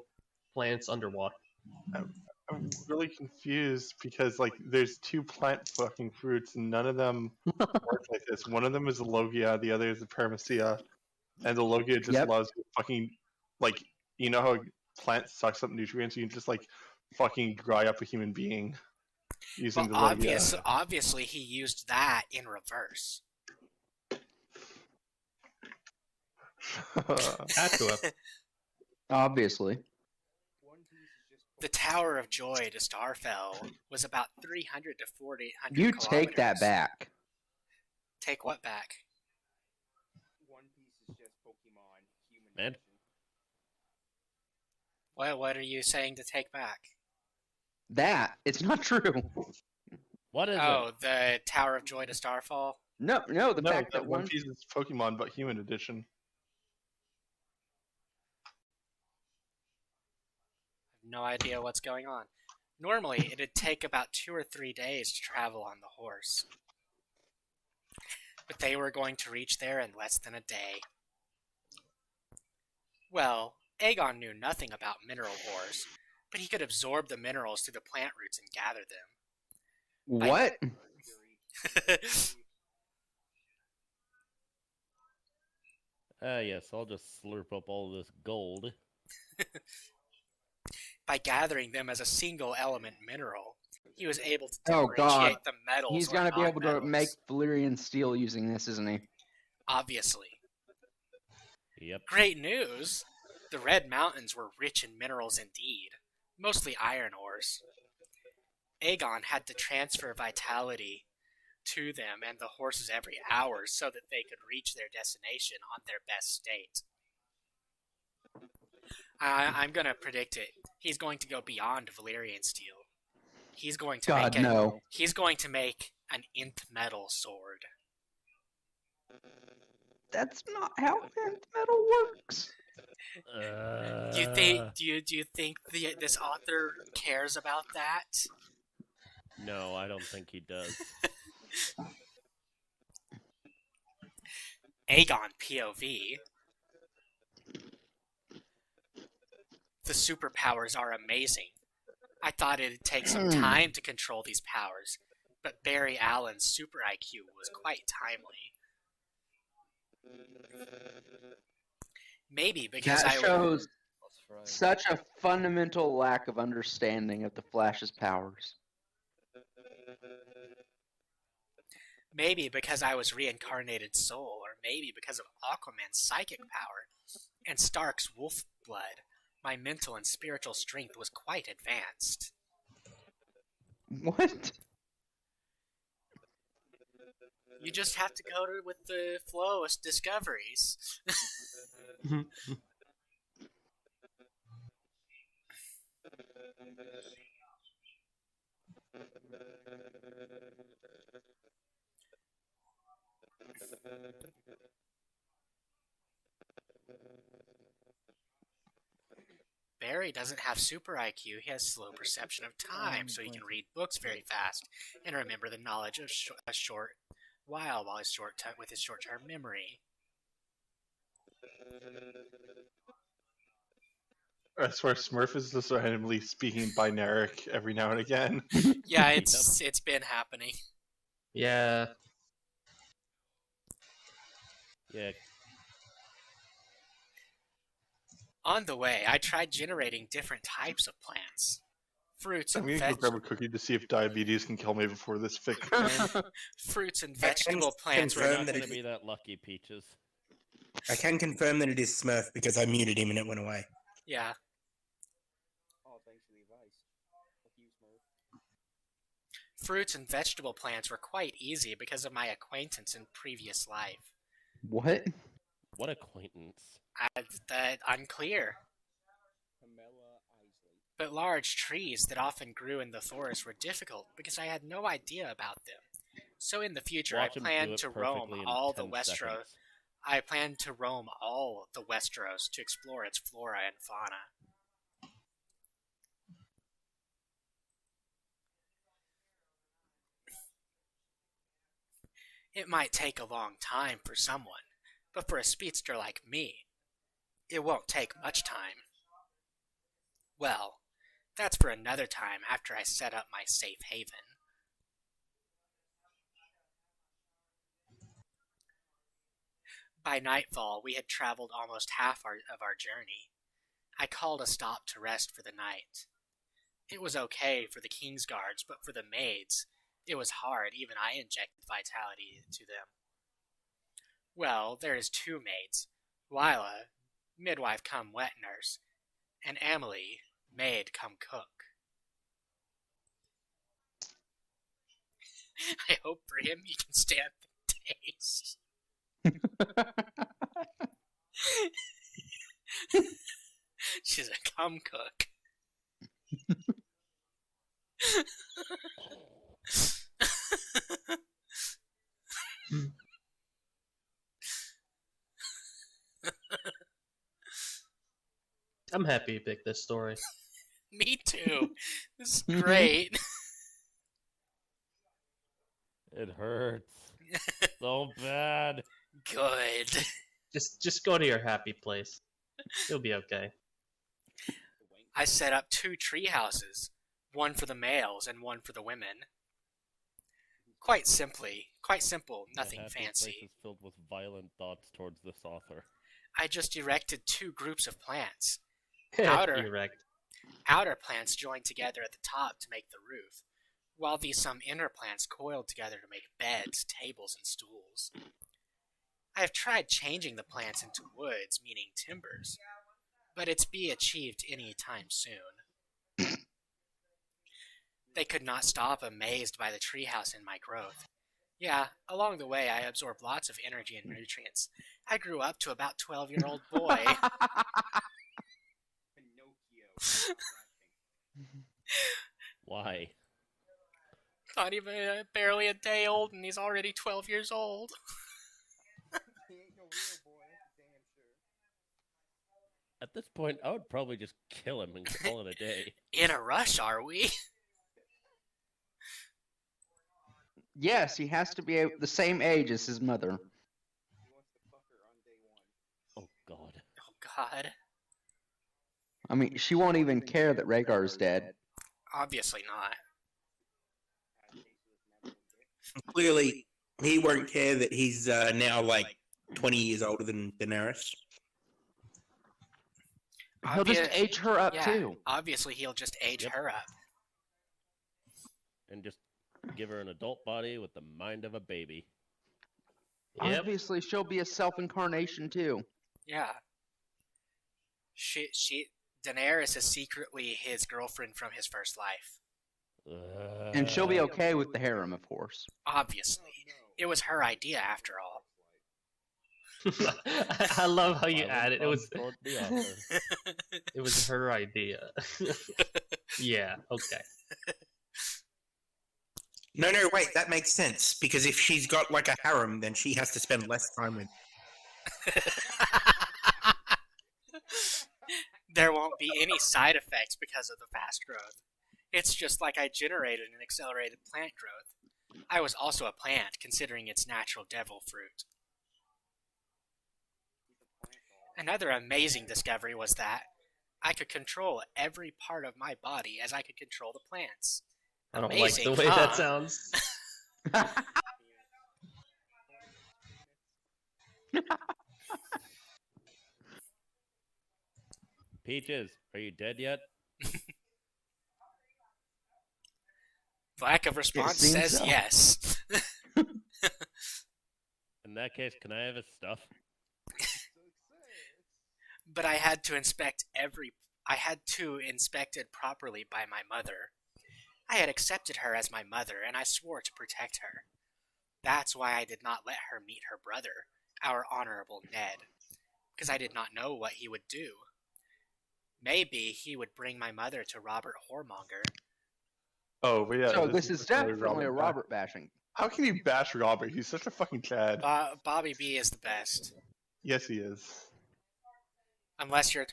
S10: plants underwater?
S3: I'm really confused because like there's 2 plant fucking fruits and none of them work like this. One of them is a logia, the other is a paramecia, and the logia just
S9: Yep.
S3: allows you to fucking like you know how a plant sucks up nutrients, you can just like fucking dry up a human being using
S2: Well,
S3: the logia.
S2: obviously he used that in reverse.
S10: Had to have.
S9: Obviously.
S2: The Tower of Joy to Starfell was about 300 to 400
S9: You
S2: kilometers.
S9: take that back.
S2: Take what back?
S6: One Piece is just Pokemon human
S4: Man.
S6: version.
S2: What are you saying to take back?
S9: That it's not true.
S4: What is
S2: Oh,
S4: it?
S2: the Tower of Joy to Starfall?
S9: No, the
S3: No,
S9: fact that
S3: One Piece is Pokemon but human edition.
S2: No idea what's going on. Normally, it'd take about 2 or 3 days to travel on the horse. But they were going to reach there in less than a day. Well, Aegon knew nothing about mineral ores, but he could absorb the minerals through the plant roots and gather them.
S9: what?
S4: Yes, I'll just slurp up all this gold.
S2: By gathering them as a single element mineral, he was able to
S9: Oh, God.
S2: differentiate the metals.
S9: He's
S2: or
S9: gonna be able to
S2: non-metals.
S9: make Valyrian steel using this, isn't he?
S2: Obviously.
S4: Yep.
S2: Great news! The Red Mountains were rich in minerals indeed, mostly iron ores. Aegon had to transfer vitality to them and the horses every hour so that they could reach their destination on their best state. I'm gonna predict it. He's going to go beyond Valyrian steel. He's going to
S9: God,
S2: make
S9: no.
S2: He's going to make an nth metal sword.
S9: That's not how metal works.
S2: Do you think this author cares about that?
S4: No, I don't think he does.
S2: Aegon POV. The superpowers are amazing. I thought it'd take some time to control these powers, but Barry Allen's super IQ was quite timely. Maybe because
S9: That shows such a fundamental lack of understanding of the Flash's powers.
S2: Maybe because I was reincarnated soul, or maybe because of Aquaman's psychic power and Stark's wolf blood, my mental and spiritual strength was quite advanced.
S9: What?
S2: You just have to go with the flow of discoveries. Barry doesn't have super IQ. He has slow perception of time, so he can read books very fast and remember the knowledge of a short while with his short-term memory.
S3: I swear Smurf is just randomly speaking binaric every now and again.
S2: Yeah, it's been happening.
S10: Yeah.
S4: Yeah.
S2: On the way, I tried generating different types of plants. Fruits
S3: I'm
S2: and
S3: gonna go grab a cookie to see if diabetes can kill me before this fic.
S2: fruits and vegetable plants
S4: We're
S2: were
S4: not
S1: that
S4: going to
S1: it-
S4: be that lucky, Peaches.
S1: I can confirm that it is Smurf because I muted him and it went away.
S2: yeah.
S6: Oh, thanks for the advice. Fuck you, Smurf.
S2: Fruits and vegetable plants were quite easy because of my acquaintance in previous life.
S9: What?
S4: What acquaintance.
S2: Unclear.
S6: Pamela Isley.
S2: But large trees that often grew in the forest were difficult because I had no idea about them. So in the future,
S4: Watch him
S2: I
S4: do
S2: planned
S4: it
S2: to
S4: perfectly
S2: roam
S4: in
S2: all the
S4: 10
S2: Westeros.
S4: seconds.
S2: I plan to roam all the Westeros to explore its flora and fauna. It might take a long time for someone, but for a speedster like me, it won't take much time. Well, that's for another time after I set up my safe haven. By nightfall, we had traveled almost half of our journey. I called a stop to rest for the night. It was okay for the King's Guards, but for the maids, it was hard. Even I injected vitality into them. Well, there is 2 maids. Lila, midwife come wet nurse, and Emily, maid come cook. I hope for him he can stand the taste. She's a cum cook.
S10: I'm happy you picked this story.
S2: Me too. This is great.
S4: It hurts so bad.
S2: Good.
S10: Just go to your happy place. You'll be okay.
S2: I set up 2 tree houses, one for the males and one for the women. Quite simple, nothing
S4: My happy
S2: fancy.
S4: place is filled with violent thoughts towards this author.
S2: I just erected 2 groups of plants.
S10: Erect.
S2: Outer plants joined together at the top to make the roof, while some inner plants coiled together to make beds, tables, and stools. I have tried changing the plants into woods, meaning timbers, but it's be achieved any time soon. They could not stop, amazed by the treehouse and my growth. Yeah, along the way I absorbed lots of energy and nutrients. I grew up to about 12-year-old boy.
S4: Why?
S2: Not even barely a day old, and he's already 12 years old.
S6: He ain't no real boy, that's damn sure.
S4: At this point, I would probably just kill him and call it a day.
S2: In a rush, are we?
S9: Yes, he has to be the same age as his mother.
S6: He wants to fuck her on day 1.
S4: Oh god.
S2: Oh god.
S9: I mean, she won't even care that Rhaegar's dead.
S2: Obviously not.
S1: Clearly, he won't care that he's now like 20 years older than Daenerys.
S9: He'll just age her up too.
S2: Obviously, he'll just age her up.
S4: And just give her an adult body with the mind of a baby.
S10: Yep.
S9: Obviously, she'll be a self-incarnation too.
S2: Yeah. Daenerys is secretly his girlfriend from his first life.
S9: And she'll be okay with the harem, of course.
S2: Obviously. It was her idea, after all.
S10: I love how you added it was
S4: the author.
S10: it was her idea. Yeah, okay.
S1: No, wait, that makes sense. Because if she's got like a harem, then she has to spend less time with.
S2: There won't be any side effects because of the fast growth. It's just like I generated an accelerated plant growth. I was also a plant, considering its natural devil fruit. Another amazing discovery was that I could control every part of my body as I could control the plants.
S10: I don't
S2: Amazing,
S10: like the way
S2: huh?
S10: that sounds.
S4: Peaches, are you dead yet?
S2: Lack of response
S9: seems
S2: says
S9: so.
S2: yes.
S4: In that case, can I have his stuff?
S2: But I had to inspect it properly by my mother. I had accepted her as my mother, and I swore to protect her. That's why I did not let her meet her brother, our honorable Ned, because I did not know what he would do. Maybe he would bring my mother to Robert Whoremonger.
S3: Oh, but yeah.
S9: So this is definitely a
S3: bash.
S9: Robert bashing.
S3: How can you bash Robert? He's such a fucking Chad.
S2: Bobby B is the best.
S3: Yes, he is.
S2: Unless you're a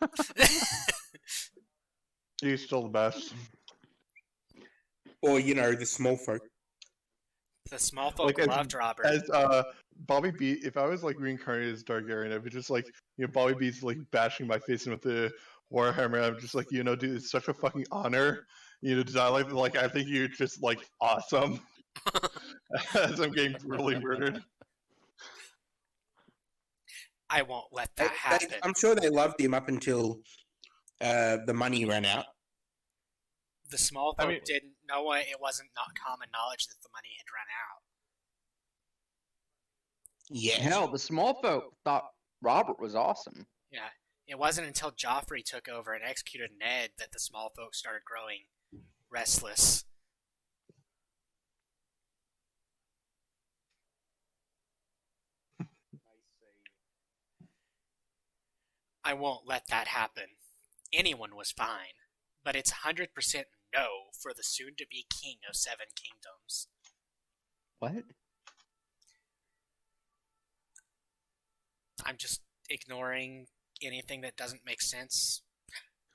S2: Targaryen.
S3: He's still the best.
S1: Or, the small folk.
S2: The small folk loved Robert.
S3: As Bobby B, if I was like reincarnated as Targaryen, I'd be just like, Bobby B's like bashing my face in with the Warhammer. I'm just like, dude, it's such a fucking honor, to die like I think you're just like awesome. As I'm getting brutally murdered.
S2: I won't let that happen.
S1: I'm sure they loved him up until the money ran out.
S2: The small folk didn't know it. It wasn't not common knowledge that the money had run out.
S1: Yeah.
S9: Hell, the small folk thought Robert was awesome.
S2: Yeah. It wasn't until Joffrey took over and executed Ned that the small folk started growing restless. I won't let that happen. Anyone was fine, but it's 100% no for the soon-to-be king of 7 kingdoms.
S9: What?
S2: I'm just ignoring anything that doesn't make sense.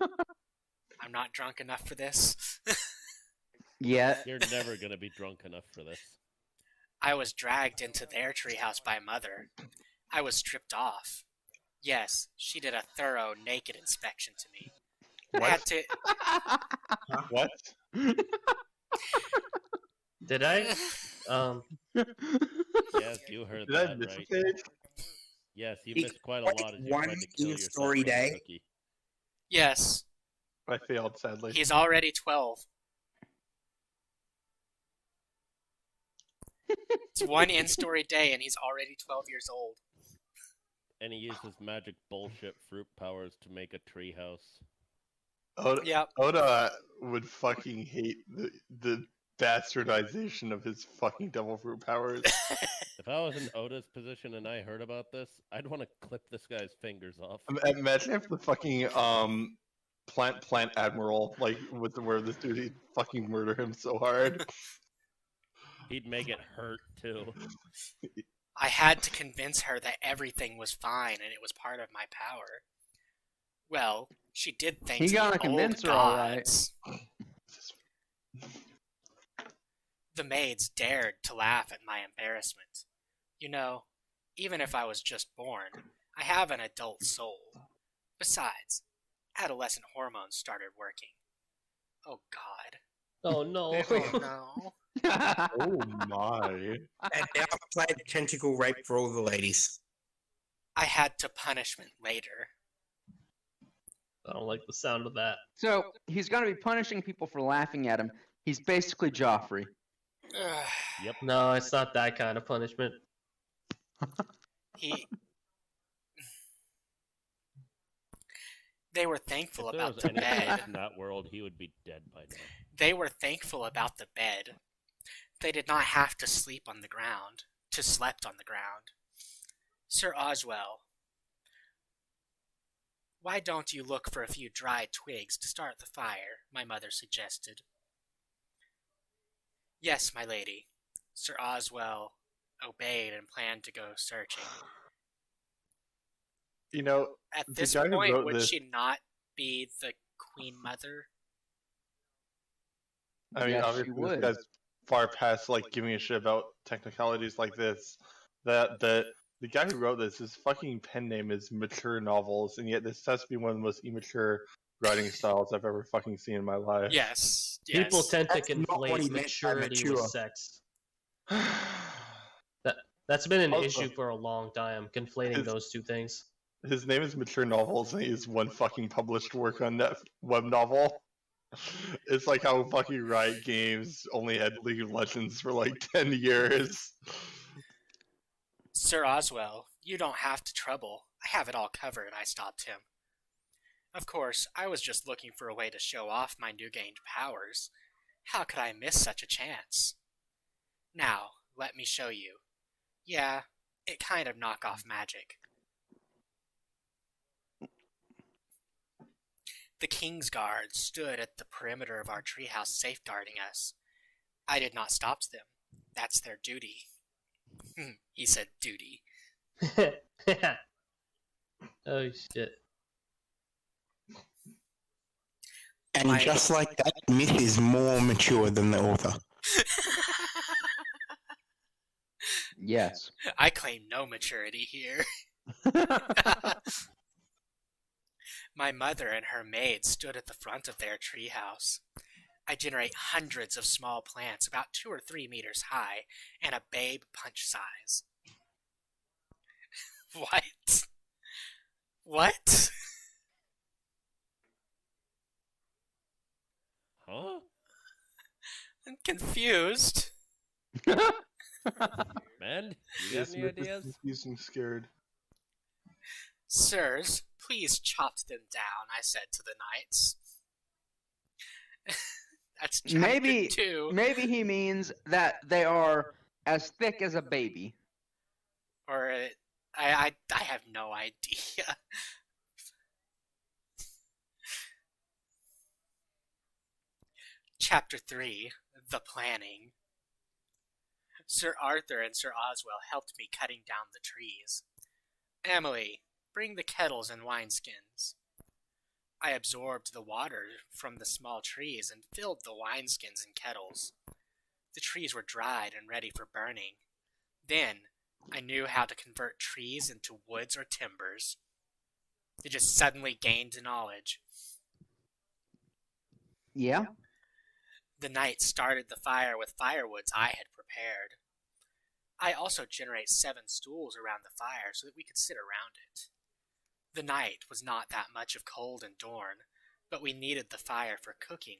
S2: I'm not drunk enough for this.
S9: Yeah.
S4: You're never going to be drunk enough for this.
S2: I was dragged into their treehouse by Mother. I was stripped off. Yes, she did a thorough naked inspection to me.
S3: What?
S2: I had to...
S3: What?
S10: Did I?
S4: Yes, you heard
S3: Did I
S4: that
S3: miss
S4: right.
S3: a page?
S4: Yes, you missed quite a lot as you
S1: one
S4: tried to kill yourself
S1: in-story
S4: with a
S1: day.
S4: cookie.
S2: Yes,
S3: I failed, sadly.
S2: he's already 12. It's one in-story day and he's already 12 years old.
S4: And he uses magic bullshit fruit powers to make a treehouse.
S3: Oda would fucking hate the bastardization of his fucking devil fruit powers.
S4: If I was in Oda's position and I heard about this, I'd want to clip this guy's fingers off.
S3: Imagine if the fucking plant admiral with where this dude he'd fucking murder him so hard.
S4: He'd make it hurt too.
S2: I had to convince her that everything was fine and it was part of my power. Well, she did thank
S9: He gotta
S2: the
S9: convince
S2: old
S9: her, all right.
S2: gods. The maids dared to laugh at my embarrassment. Even if I was just born, I have an adult soul. Besides, adolescent hormones started working. Oh God.
S10: Oh no.
S2: Oh no.
S3: Oh my.
S1: And now I've played tentacle rape for all the ladies.
S2: I had to punishment later.
S10: I don't like the sound of that.
S9: So he's gonna be punishing people for laughing at him. He's basically Joffrey.
S4: Yep.
S10: No, it's not that kind of punishment.
S2: They were thankful
S4: If there
S2: about
S4: was
S2: the
S4: anything
S2: bed.
S4: else in that world, he would be dead by now.
S2: They were thankful about the bed. They did not have to sleep on the ground. Slept on the ground. Sir Oswell, why don't you look for a few dry twigs to start the fire? My mother suggested. Yes, my lady. Sir Oswell obeyed and planned to go searching. At this
S3: guy who
S2: point,
S3: wrote
S2: would
S3: this-
S2: she not be the Queen Mother?
S3: I mean,
S9: Yes, she
S3: obviously,
S9: would.
S3: this guy's far past giving a shit about technicalities like this. That the guy who wrote this, his fucking pen name is Mature Novels, and yet this has to be one of the most immature writing styles I've ever fucking seen in my life.
S2: Yes.
S10: People tend to
S1: That's not what he
S10: conflate
S1: meant by
S10: maturity
S1: mature.
S10: with sex. That's been an
S3: Also-
S10: issue for a long time, conflating those two things.
S3: His name is Mature Novels, and he has one fucking published work on that web novel. It's like how fucking Riot Games only had League of Legends for 10 years.
S2: Sir Oswell, you don't have to trouble. I have it all covered, I stopped him. Of course, I was just looking for a way to show off my new gained powers. How could I miss such a chance? Now, let me show you. Yeah, it kind of knock off magic. The King's Guard stood at the perimeter of our treehouse safeguarding us. I did not stop them. That's their duty. He said duty.
S10: Oh shit.
S1: And
S2: My-
S1: just like that, myth is more mature than the author.
S9: Yes.
S2: I claim no maturity here. My mother and her maid stood at the front of their treehouse. I generate hundreds of small plants about 2 or 3 meters high and a babe punch size. What? What?
S4: Huh?
S2: I'm confused.
S4: Man, you got
S3: This
S4: any
S3: myth is
S4: ideas?
S3: confused and scared.
S2: Sirs, please chop them down, I said to the knights. That's chapter
S9: Maybe
S2: 2.
S9: maybe he means that they are as thick as a baby.
S2: Or I have no idea. Chapter 3, The Planning. Sir Arthur and Sir Oswell helped me cutting down the trees. Emily, bring the kettles and wineskins. I absorbed the water from the small trees and filled the wineskins and kettles. The trees were dried and ready for burning. Then, I knew how to convert trees into woods or timbers. I just suddenly gained knowledge.
S9: Yeah.
S2: The knight started the fire with firewoods I had prepared. I also generate 7 stools around the fire so that we could sit around it. The night was not that much of cold and Dorne, but we needed the fire for cooking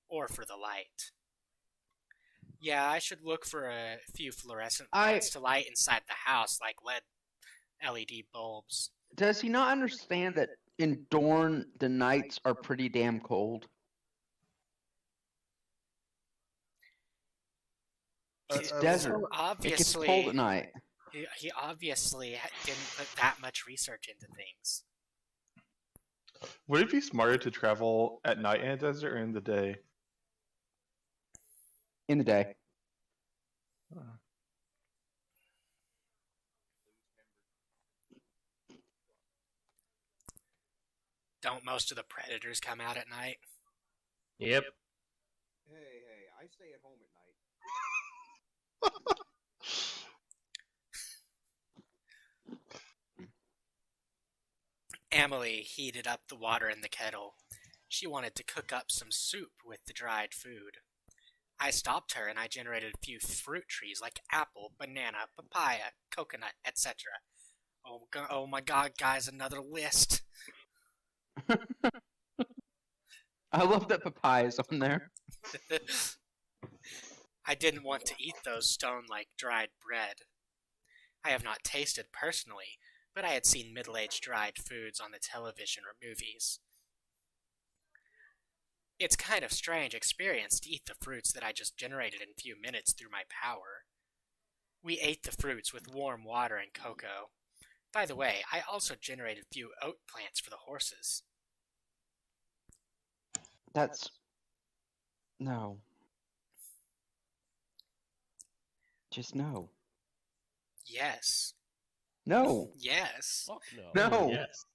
S2: or for the light. Yeah, I should look for a few fluorescent lights to light inside the house like LED bulbs.
S9: Does he not understand that in Dorne the nights are pretty damn cold? It's desert. It gets
S2: Obviously,
S9: cold at night.
S2: he obviously didn't put that much research into things.
S3: Would it be smarter to travel at night in a desert or in the day?
S9: In the day.
S2: Don't most of the predators come out at night?
S10: Yep.
S6: Hey, I stay at home at night.
S2: Emily heated up the water in the kettle. She wanted to cook up some soup with the dried food. I stopped her and I generated a few fruit trees like apple, banana, papaya, coconut, etc. Oh my god, guys, another list.
S9: I love that papaya is on there.
S2: I didn't want to eat those stone-like dried bread. I have not tasted personally, but I had seen middle-aged dried foods on the television or movies. It's kind of strange experience to eat the fruits that I just generated in a few minutes through my power. We ate the fruits with warm water and cocoa. By the way, I also generated a few oat plants for the horses.
S9: That's... No. Just no.
S2: Yes.
S9: No.
S2: Yes.
S4: Fuck no.
S9: No.
S10: Yes.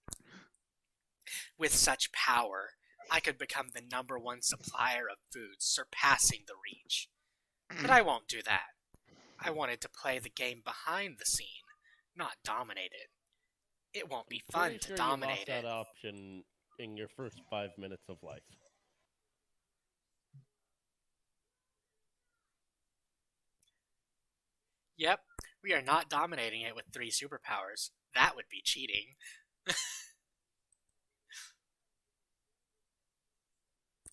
S2: With such power, I could become the #1 supplier of food, surpassing the Reach. But I won't do that. I wanted to play the game behind the scene, not dominate it. It won't be fun
S4: Pretty
S2: to
S4: sure
S2: dominate
S4: you lost
S2: it.
S4: that option in your first 5 minutes of life.
S2: Yep, we are not dominating it with 3 superpowers. That would be cheating.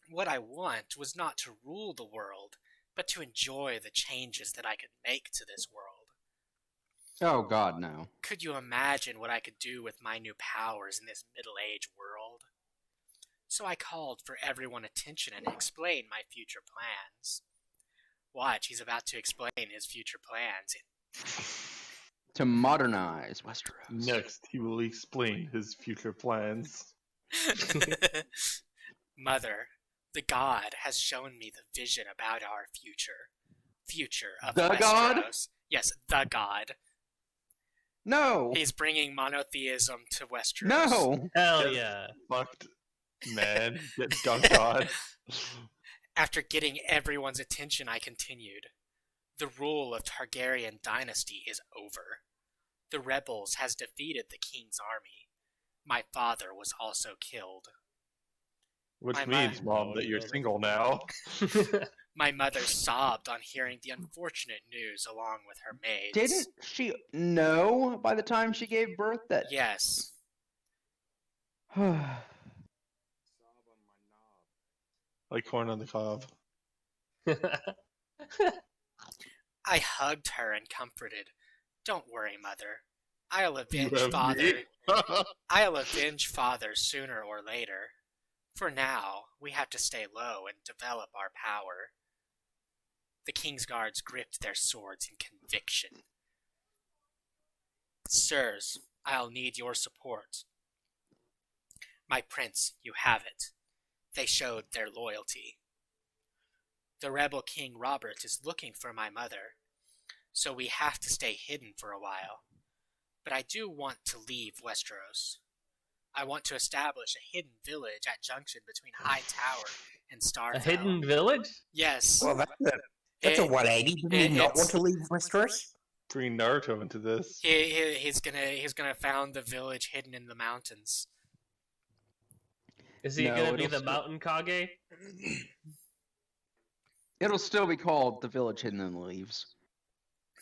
S2: What I want was not to rule the world, but to enjoy the changes that I could make to this world.
S9: Oh god, no.
S2: Could you imagine what I could do with my new powers in this middle-aged world? So I called for everyone's attention and explained my future plans. Watch, he's about to explain his future plans.
S9: To modernize Westeros.
S3: Next, he will explain his future plans.
S2: Mother, the god has shown me the vision about our future. Future of
S9: The
S2: Westeros.
S9: god?
S2: Yes, the god.
S9: No.
S2: He's bringing monotheism to Westeros.
S9: No.
S10: Hell
S3: Yes.
S10: yeah.
S3: Fucked, man. Get dunked on.
S2: After getting everyone's attention, I continued. The rule of Targaryen dynasty is over. The rebels has defeated the king's army. My father was also killed.
S3: Which
S2: My
S3: means, Mom, that you're single now.
S2: My mother sobbed on hearing the unfortunate news along with her maids.
S9: Didn't she know by the time she gave birth that?
S2: Yes.
S3: Like corn on the cob.
S2: I hugged her and comforted. Don't worry, Mother. I'll avenge
S3: have
S2: Father.
S3: me.
S2: I'll avenge Father sooner or later. For now, we have to stay low and develop our power. The King's Guards gripped their swords in conviction. Sirs, I'll need your support. My prince, you have it. They showed their loyalty. The rebel King Robert is looking for my mother, so we have to stay hidden for a while. But I do want to leave Westeros. I want to establish a hidden village at junction between High Tower and Starfell.
S10: A hidden village?
S2: Yes.
S1: Well, that's a 180. Didn't he not want to leave Westeros?
S3: Bring Naruto into this.
S2: He's gonna found the village hidden in the mountains.
S10: Is he
S9: No,
S10: gonna be
S9: it'll
S10: the mountain Kage?
S9: It'll still be called the village hidden in the leaves.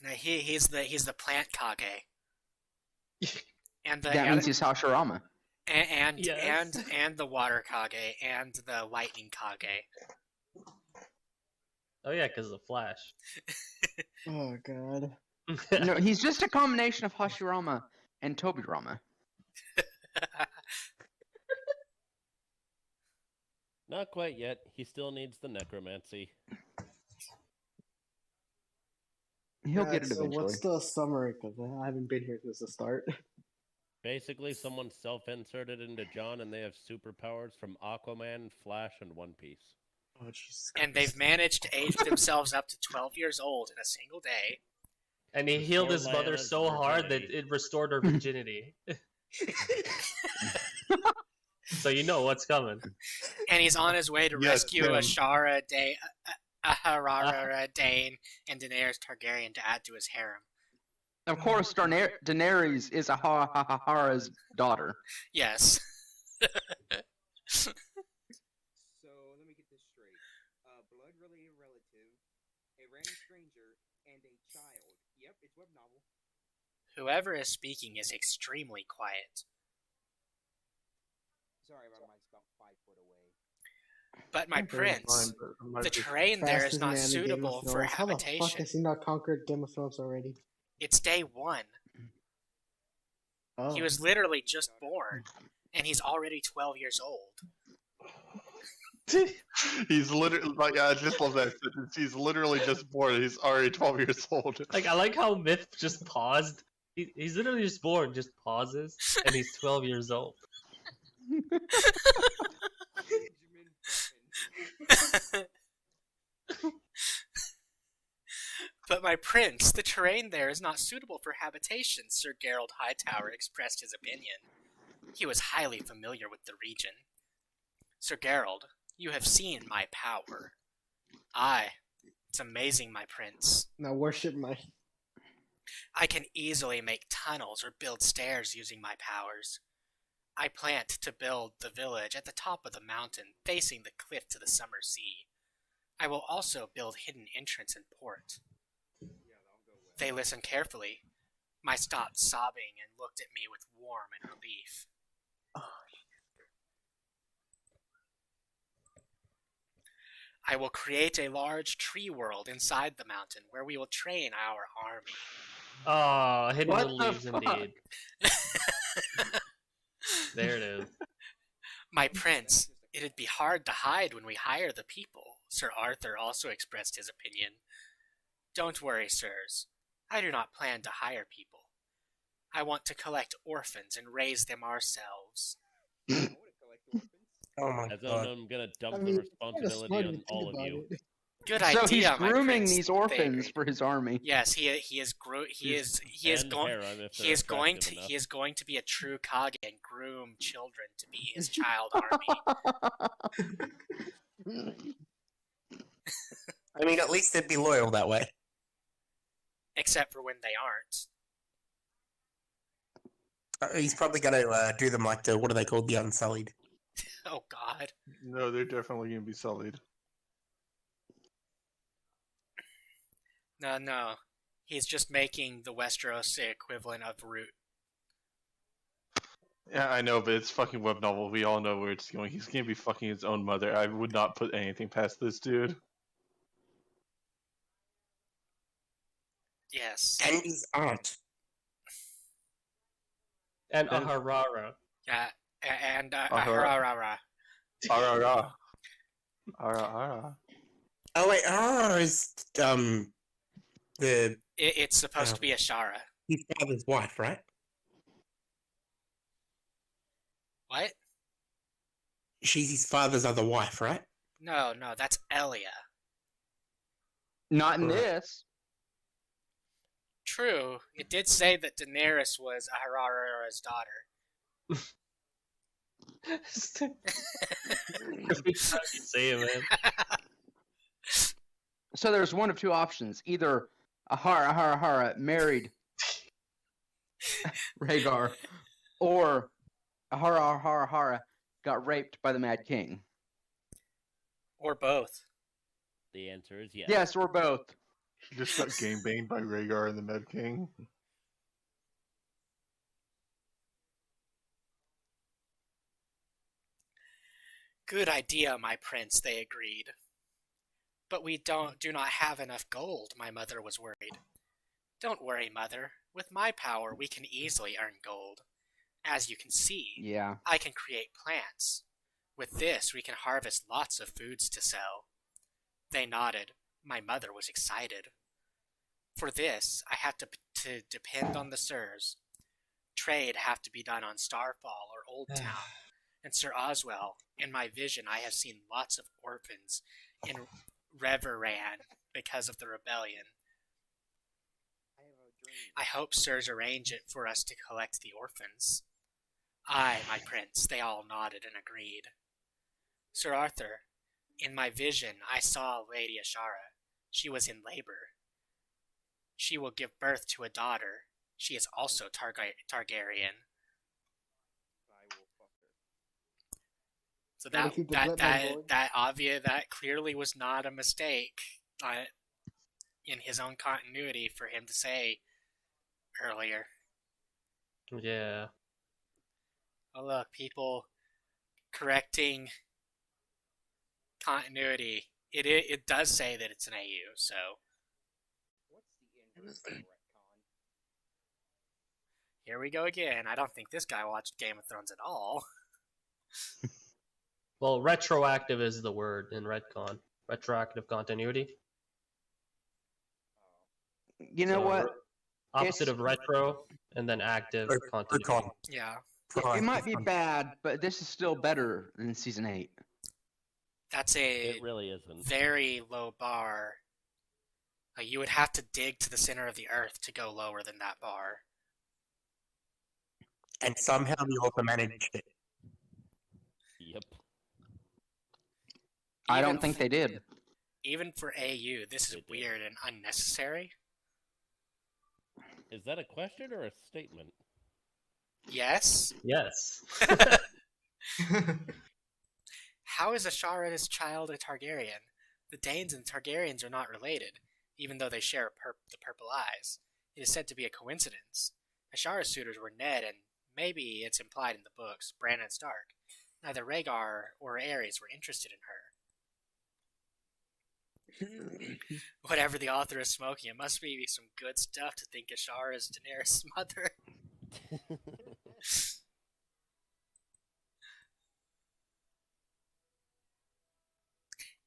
S2: No, he's the plant Kage. And the
S9: That means he's Hashirama.
S2: and
S10: Yes.
S2: and the water Kage and the lightning Kage.
S10: Oh yeah, because of the Flash.
S6: Oh god.
S9: No, he's just a combination of Hashirama and Tobirama.
S4: Not quite yet. He still needs the necromancy.
S9: He'll get it
S6: So
S9: eventually.
S6: what's the summary? Because I haven't been here since the start.
S4: Basically, someone self-inserted into John, and they have superpowers from Aquaman, Flash, and One Piece.
S6: Oh Jesus!
S2: And they've managed to age themselves up to 12 years old in a single day.
S10: And he healed his mother
S4: Lyanna's
S10: so hard that
S4: virginity.
S10: it restored her virginity. So you know what's coming.
S2: And he's on his way to
S3: Yes,
S2: rescue
S3: Tim.
S2: Ashara Aharara Dane and Daenerys Targaryen to add to his harem.
S9: Of course, Daenerys is Ahara's daughter.
S2: Yes.
S6: So let me get this straight. Blood-related relative, a random stranger, and a child. Yep, it's web novel.
S2: Whoever is speaking is extremely quiet.
S6: Sorry, my mic's about 5 foot away.
S2: But my prince, the terrain there is
S6: Fastest
S2: not
S6: man in Game of
S2: suitable for
S6: Thrones. How the fuck
S2: habitation.
S6: has he not conquered Game of Thrones already?
S2: It's day 1.
S6: Oh.
S2: He was literally just born, and he's already 12 years old.
S3: He's literally like, I just love that sentence. He's literally just born. He's already 12 years old.
S10: Like I like how Myth just paused. He's literally just born, just pauses, and he's 12 years old.
S2: But my prince, the terrain there is not suitable for habitation, Sir Gerald Hightower expressed his opinion. He was highly familiar with the region. Sir Gerald, you have seen my power. Aye, it's amazing, my prince.
S6: Now worship my...
S2: I can easily make tunnels or build stairs using my powers. I plan to build the village at the top of the mountain, facing the cliff to the summer sea. I will also build hidden entrance and port. They listened carefully. My stopped sobbing and looked at me with warm and relief. I will create a large tree world inside the mountain where we will train our army.
S10: Oh, hidden
S9: What
S10: little
S9: the
S10: leaves
S9: fuck?
S10: indeed. There it is.
S2: My prince, it'd be hard to hide when we hire the people, Sir Arthur also expressed his opinion. Don't worry, sirs. I do not plan to hire people. I want to collect orphans and raise them ourselves.
S1: Oh my
S4: As
S1: god.
S4: I'm gonna dump
S6: I mean,
S4: the
S6: kinda
S4: responsibility
S6: smart if
S4: on
S6: you think
S4: all of
S6: about
S4: you.
S6: it.
S2: Good
S9: So
S2: idea,
S9: he's
S2: my
S9: grooming
S2: prince,
S9: these
S2: they
S9: orphans
S2: agreed.
S9: for his army.
S2: Yes, he is
S4: And harem if they're attractive enough.
S2: he is going to be a true Kage and groom children to be his child army.
S1: I mean, at least they'd be loyal that way.
S2: Except for when they aren't.
S1: He's probably going to do them like the, what are they called? The Unsullied.
S2: Oh God.
S3: No, they're definitely gonna be sullied.
S2: No. He's just making the Westeros the equivalent of Root.
S3: Yeah, I know, but it's fucking web novel. We all know where it's going. He's gonna be fucking his own mother. I would not put anything past this dude.
S2: Yes.
S1: And his aunt.
S10: And
S3: And-
S10: Aharara.
S2: Yeah. And
S3: Ahara. Arara. Ara.
S1: Oh, wait, is,
S2: it's supposed to be Ashara.
S1: his father's wife, right?
S2: What?
S1: She's his father's other wife, right?
S2: No, that's Elia.
S9: Not in
S1: Right.
S9: this.
S2: True, it did say that Daenerys was Aharara's daughter.
S10: Every time you say it, man.
S9: So there's one of two options. Either Ahara married Rhaegar, or Ahara got raped by the Mad King.
S2: Or both.
S4: The answer is yes.
S9: Yes, or both.
S3: He just got game banged by Rhaegar and the Mad King.
S2: Good idea, my prince, they agreed. But we do not have enough gold, my mother was worried. Don't worry, mother. With my power, we can easily earn gold. As you can see,
S9: Yeah.
S2: I can create plants. With this, we can harvest lots of foods to sell. They nodded. My mother was excited. For this, I have to depend on the sirs. Trade have to be done on Starfall or Old Town. And Sir Oswell, in my vision, I have seen lots of orphans in Reveran because of the rebellion. I hope sirs arrange it for us to collect the orphans. Aye, my prince, they all nodded and agreed. Sir Arthur, in my vision, I saw Lady Ashara. She was in labor. She will give birth to a daughter. She is also Targaryen. So that clearly was not a mistake in his own continuity for him to say earlier.
S10: Yeah.
S2: Oh look, people correcting continuity. It does say that it's an AU, so.
S6: What's the inverse of retcon?
S2: Here we go again. I don't think this guy watched Game of Thrones at all.
S10: Well, retroactive is the word in retcon. Retroactive continuity.
S9: You know
S10: So,
S9: what?
S10: Opposite of retro, and then active continuity.
S1: Recon.
S2: Yeah.
S9: It might be bad, but this is still better than season 8.
S2: That's a
S4: It really isn't.
S2: very low bar. Like, you would have to dig to the center of the earth to go lower than that bar.
S1: And somehow the author managed it.
S4: Yep.
S9: I
S2: Even
S9: don't think they did.
S2: Even for AU, this is
S4: They did.
S2: weird and unnecessary.
S4: Is that a question or a statement?
S2: Yes?
S10: Yes.
S2: How is Ashara's child a Targaryen? The Danes and Targaryens are not related, even though they share the purple eyes. It is said to be a coincidence. Ashara's suitors were Ned and, maybe it's implied in the books, Bran and Stark. Neither Rhaegar or Aerys were interested in her. Whatever the author is smoking, it must be some good stuff to think Ashara is Daenerys' mother.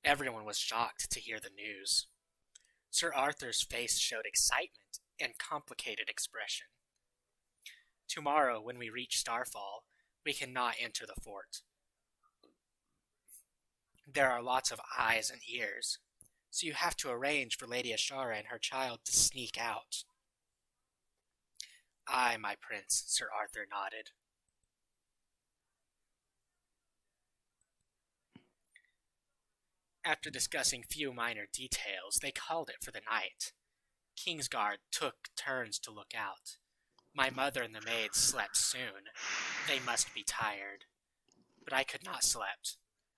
S2: Everyone was shocked to hear the news. Sir Arthur's face showed excitement and complicated expression. Tomorrow, when we reach Starfall, we cannot enter the fort. There are lots of eyes and ears. So you have to arrange for Lady Ashara and her child to sneak out. Aye, my prince, Sir Arthur nodded. After discussing few minor details, they called it for the night. Kingsguard took turns to look out. My mother and the maids slept soon. They must be tired. But I could not sleep.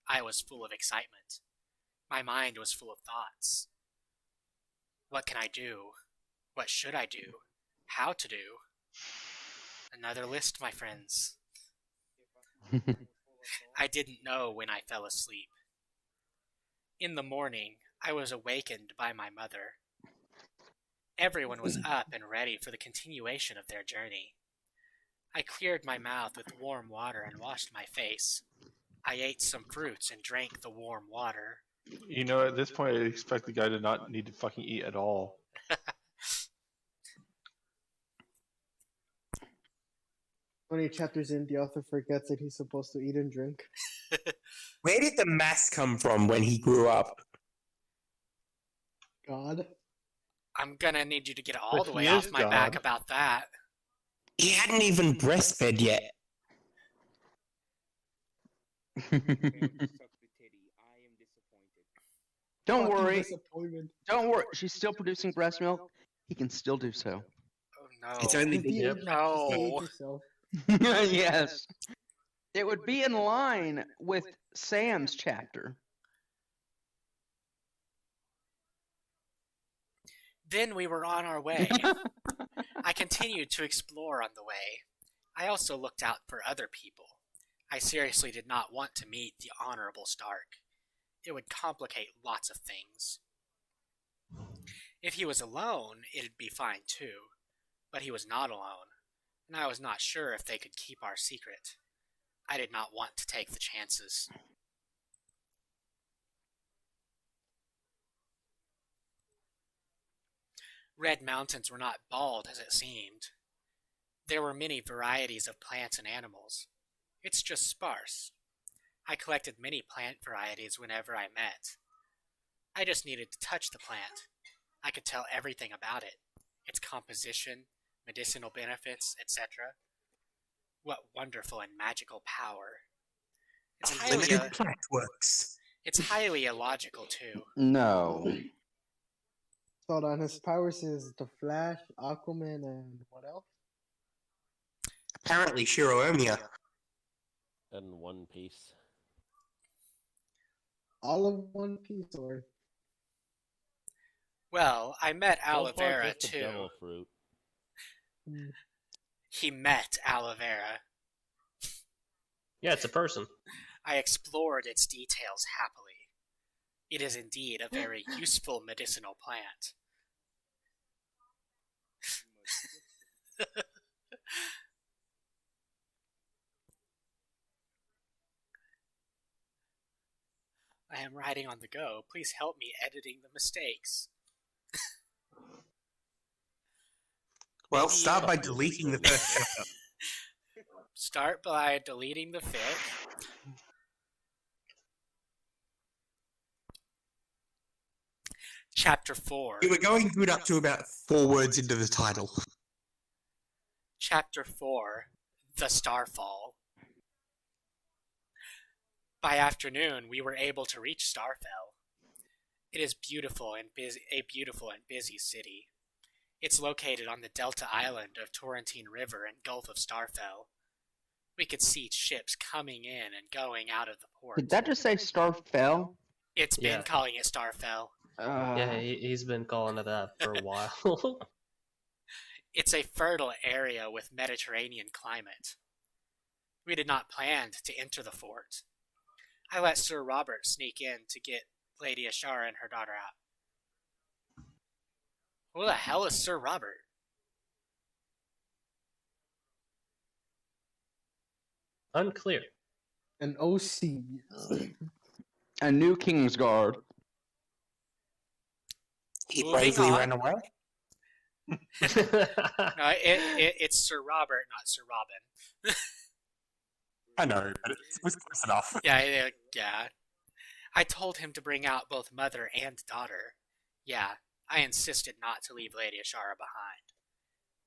S2: I was full of excitement. My mind was full of thoughts. What can I do? What should I do? How to do? Another list, my friends. I didn't know when I fell asleep. In the morning, I was awakened by my mother. Everyone was up and ready for the continuation of their journey. I cleared my mouth with warm water and washed my face. I ate some fruits and drank the warm water.
S3: You know, at this point, I expect the guy to not need to fucking eat at all.
S12: 20 chapters in, the author forgets that he's supposed to eat and drink.
S1: Where did the mass come from when he grew up?
S12: God.
S2: I'm gonna need you to get all
S3: But
S2: the
S3: he
S2: way
S3: is
S2: off my
S3: God.
S2: back about that.
S1: He hadn't even breastfed yet.
S9: Don't
S12: Fucking
S9: worry.
S12: disappointment.
S9: Don't worry. She's still producing breast milk. He can still do so.
S2: Oh no.
S1: It's only
S12: If you
S10: Yep.
S12: just
S2: No.
S12: ate yourself.
S9: Yes. It would be in line with Sam's chapter.
S2: Then we were on our way. I continued to explore on the way. I also looked out for other people. I seriously did not want to meet the Honorable Stark. It would complicate lots of things. If he was alone, it'd be fine too. But he was not alone, and I was not sure if they could keep our secret. I did not want to take the chances. Red Mountains were not bald as it seemed. There were many varieties of plants and animals. It's just sparse. I collected many plant varieties whenever I met. I just needed to touch the plant. I could tell everything about it. Its composition, medicinal benefits, etc. What wonderful and magical power. It's
S1: unlimited plant works.
S2: highly illogical too.
S9: No.
S12: Hold on, his powers is the Flash, Aquaman, and what else?
S1: Apparently, Shiroomia.
S4: And One Piece.
S12: All of One Piece, or
S2: Well, I met aloe
S4: So far,
S2: vera
S4: just the
S2: too.
S4: devil fruit.
S2: He met aloe vera.
S10: Yeah, it's a person.
S2: I explored its details happily. It is indeed a very useful medicinal plant. I am writing on the go. Please help me editing the mistakes.
S1: Well,
S2: Maybe
S1: start
S2: you-
S1: by deleting the first chapter.
S2: Start by deleting the fic. Chapter 4.
S1: You were going good up to about 4 words into the title.
S2: Chapter 4. The Starfall. By afternoon, we were able to reach Starfell. It is beautiful and a beautiful and busy city. It's located on the delta island of Torrentine River and Gulf of Starfell. We could see ships coming in and going out of the port.
S9: Did that just say Starfell?
S2: It's been
S10: Yeah.
S2: calling it Starfell.
S10: Yeah, he's been calling it that for a while.
S2: It's a fertile area with Mediterranean climate. We did not plan to enter the fort. I let Sir Robert sneak in to get Lady Ashara and her daughter out. Who the hell is Sir Robert?
S10: Unclear.
S12: an OC.
S9: A new Kingsguard.
S1: He
S2: Moving
S1: bravely
S2: on.
S1: ran away.
S2: No, it's Sir Robert, not Sir Robin.
S1: I know, but it was close enough.
S2: Yeah. I told him to bring out both mother and daughter. Yeah, I insisted not to leave Lady Ashara behind.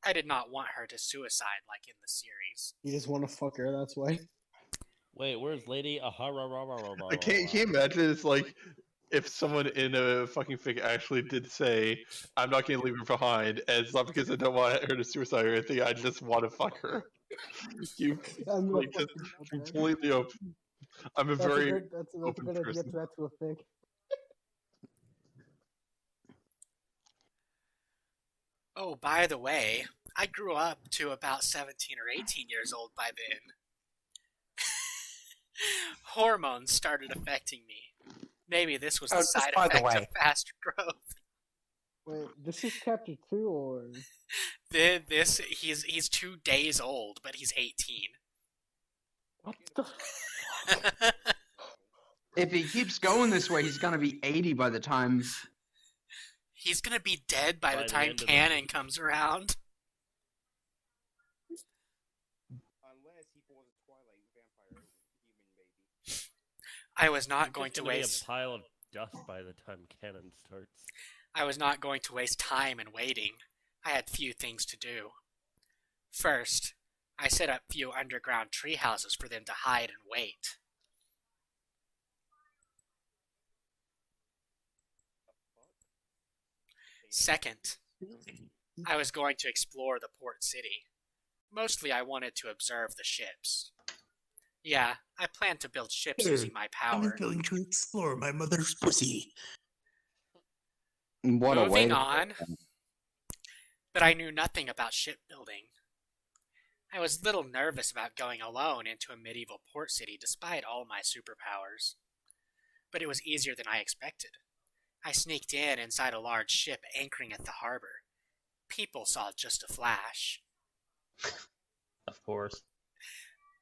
S2: I did not want her to suicide like in the series.
S12: You just want to fuck her, that's why.
S4: Wait, where's Lady
S3: I can't you imagine it's like if someone in a fucking fic actually did say, I'm not gonna leave her behind, and it's not because I don't want her to suicide or anything, I just want to fuck her. You
S12: I'm gonna
S3: like just
S12: fucking fuck her.
S3: completely open. I'm a
S12: That's a
S3: very
S12: good. That's a
S3: open
S12: good idea
S3: person.
S12: to add to a fic.
S2: Oh, by the way, I grew up to about 17 or 18 years old by then. Hormones started affecting me. Maybe this was the
S1: just
S2: side
S1: by the
S2: effect of
S1: way.
S2: fast growth.
S12: Wait, this is chapter 2 or?
S2: He's 2 days old, but he's 18.
S12: What the?
S9: If he keeps going this way, he's gonna be 80 by the time.
S2: He's gonna be dead by the time
S4: end of the
S2: canon comes around.
S6: Unless he pulls a Twilight vampire human baby.
S2: I was not
S4: It's
S2: going
S4: just
S2: to
S4: gonna be
S2: waste.
S4: a pile of dust by the time canon starts.
S2: I was not going to waste time in waiting. I had few things to do. First, I set up few underground tree houses for them to hide and wait. Second, I was going to explore the port city. Mostly I wanted to observe the ships. Yeah, I planned to build ships using my
S1: I'm
S2: power.
S1: going to explore my mother's pussy.
S9: What a way
S2: Moving
S9: to
S2: on. But I knew nothing about shipbuilding. I was little nervous about going alone into a medieval port city despite all my superpowers. But it was easier than I expected. I sneaked in inside a large ship anchoring at the harbor. People saw just a flash.
S10: Of course.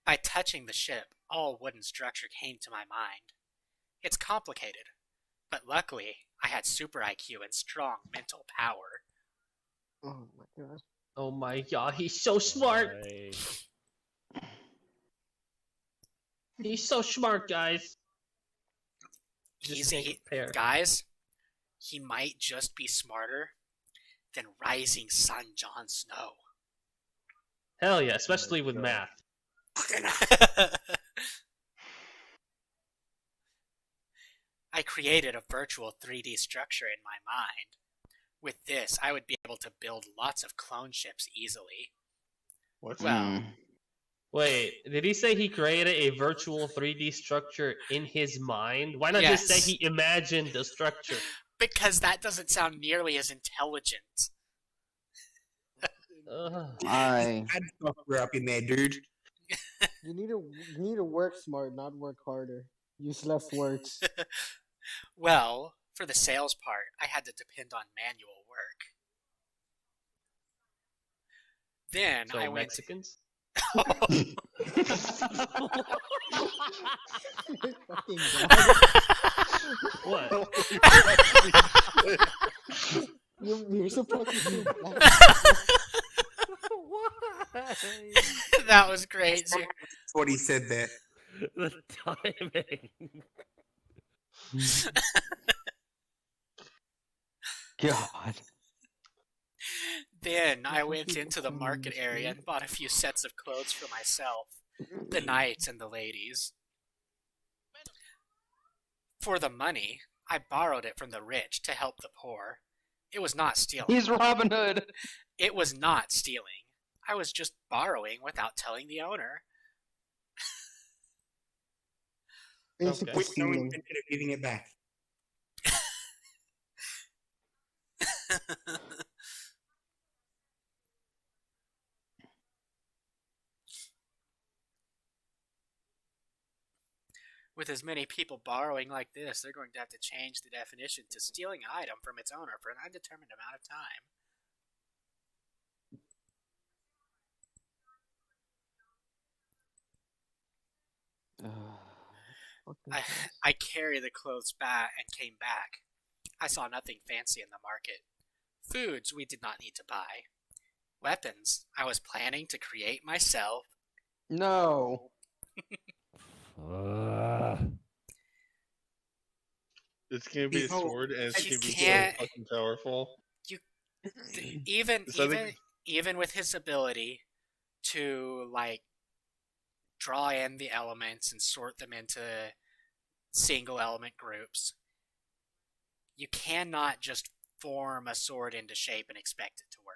S2: By touching the ship, all wooden structure came to my mind. It's complicated, but luckily I had super IQ and strong mental power.
S12: Oh my god.
S10: Oh my god, he's so smart! He's so smart, guys.
S2: Guys, he might just be smarter than Rising Sun Jon Snow.
S10: Hell yeah, especially with math.
S2: I created a virtual 3D structure in my mind. With this, I would be able to build lots of clone ships easily.
S3: What?
S2: Well,
S10: Wait, did he say he created a virtual 3D structure in his mind? Why not just say
S2: Yes.
S10: he imagined the structure?
S2: because that doesn't sound nearly as intelligent.
S9: I
S1: I'd software up in there, dude.
S12: You need to work smart, not work harder. Use less words.
S2: Well, for the sales part, I had to depend on manual work. Then
S10: So
S2: I went.
S10: Mexicans?
S12: Fucking
S10: What?
S12: You're supposed to do
S2: That was great.
S1: That's what he said there.
S4: The timing.
S9: God.
S2: Then I went into the market area and bought a few sets of clothes for myself, the knights and the ladies. For the money, I borrowed it from the rich to help the poor. It was not stealing.
S9: He's Robin Hood.
S2: It was not stealing. I was just borrowing without telling the owner.
S12: Basically
S1: With no
S12: stealing.
S1: intention of giving it back.
S2: With as many people borrowing like this, they're going to have to change the definition to stealing an item from its owner for an undetermined amount of time. I carried the clothes back and came back. I saw nothing fancy in the market. Foods we did not need to buy. Weapons I was planning to create myself.
S9: No.
S3: It's gonna be a
S1: Oh,
S3: sword, and it's
S2: You
S3: gonna be so
S2: can't-
S3: fucking powerful. So I think-
S2: even with his ability to like draw in the elements and sort them into single element groups, you cannot just form a sword into shape and expect it to work.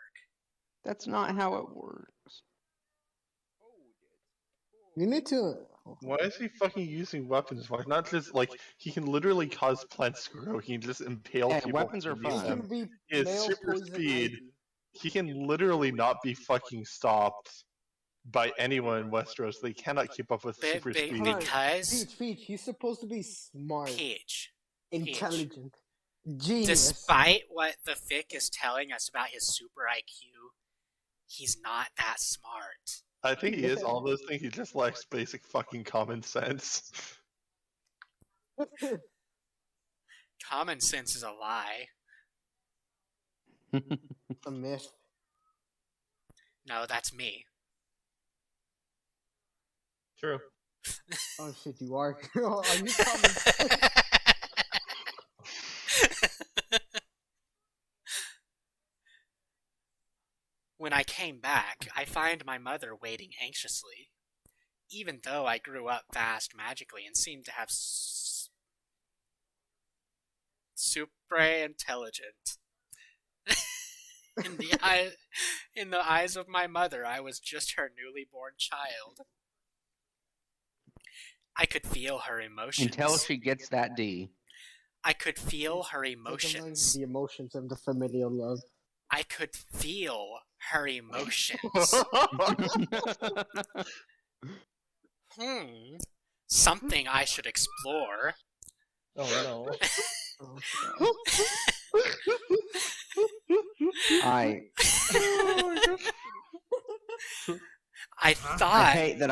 S9: That's not how it works.
S12: You need to.
S3: Why is he fucking using weapons? Why not just like he can literally cause plants to grow? He can just impale
S9: Hey,
S3: people.
S9: weapons are
S3: and use
S12: He
S9: fun.
S3: them.
S12: can be
S3: He has
S12: male
S3: super
S12: poison
S3: speed.
S12: ivy.
S3: He can literally not be fucking stopped by anyone in Westeros. They cannot keep up with super speed.
S12: Hold on.
S2: Because
S12: Peach, he's supposed to be smart,
S2: Peach,
S12: intelligent, genius.
S2: despite what the fic is telling us about his super IQ, he's not that smart.
S3: I think he is all those things. He just lacks basic fucking common sense.
S2: Common sense is a lie.
S12: A myth.
S2: No, that's me.
S10: True.
S12: Oh shit, you are. Are you common?
S2: When I came back, I find my mother waiting anxiously. Even though I grew up fast magically and seemed to have super intelligent. In the eyes of my mother, I was just her newly born child. I could feel her emotions.
S9: Until she gets that D.
S2: I could feel her emotions.
S12: The emotions of the familial love.
S2: I could feel her emotions. Something I should explore.
S10: Oh no.
S9: I hate that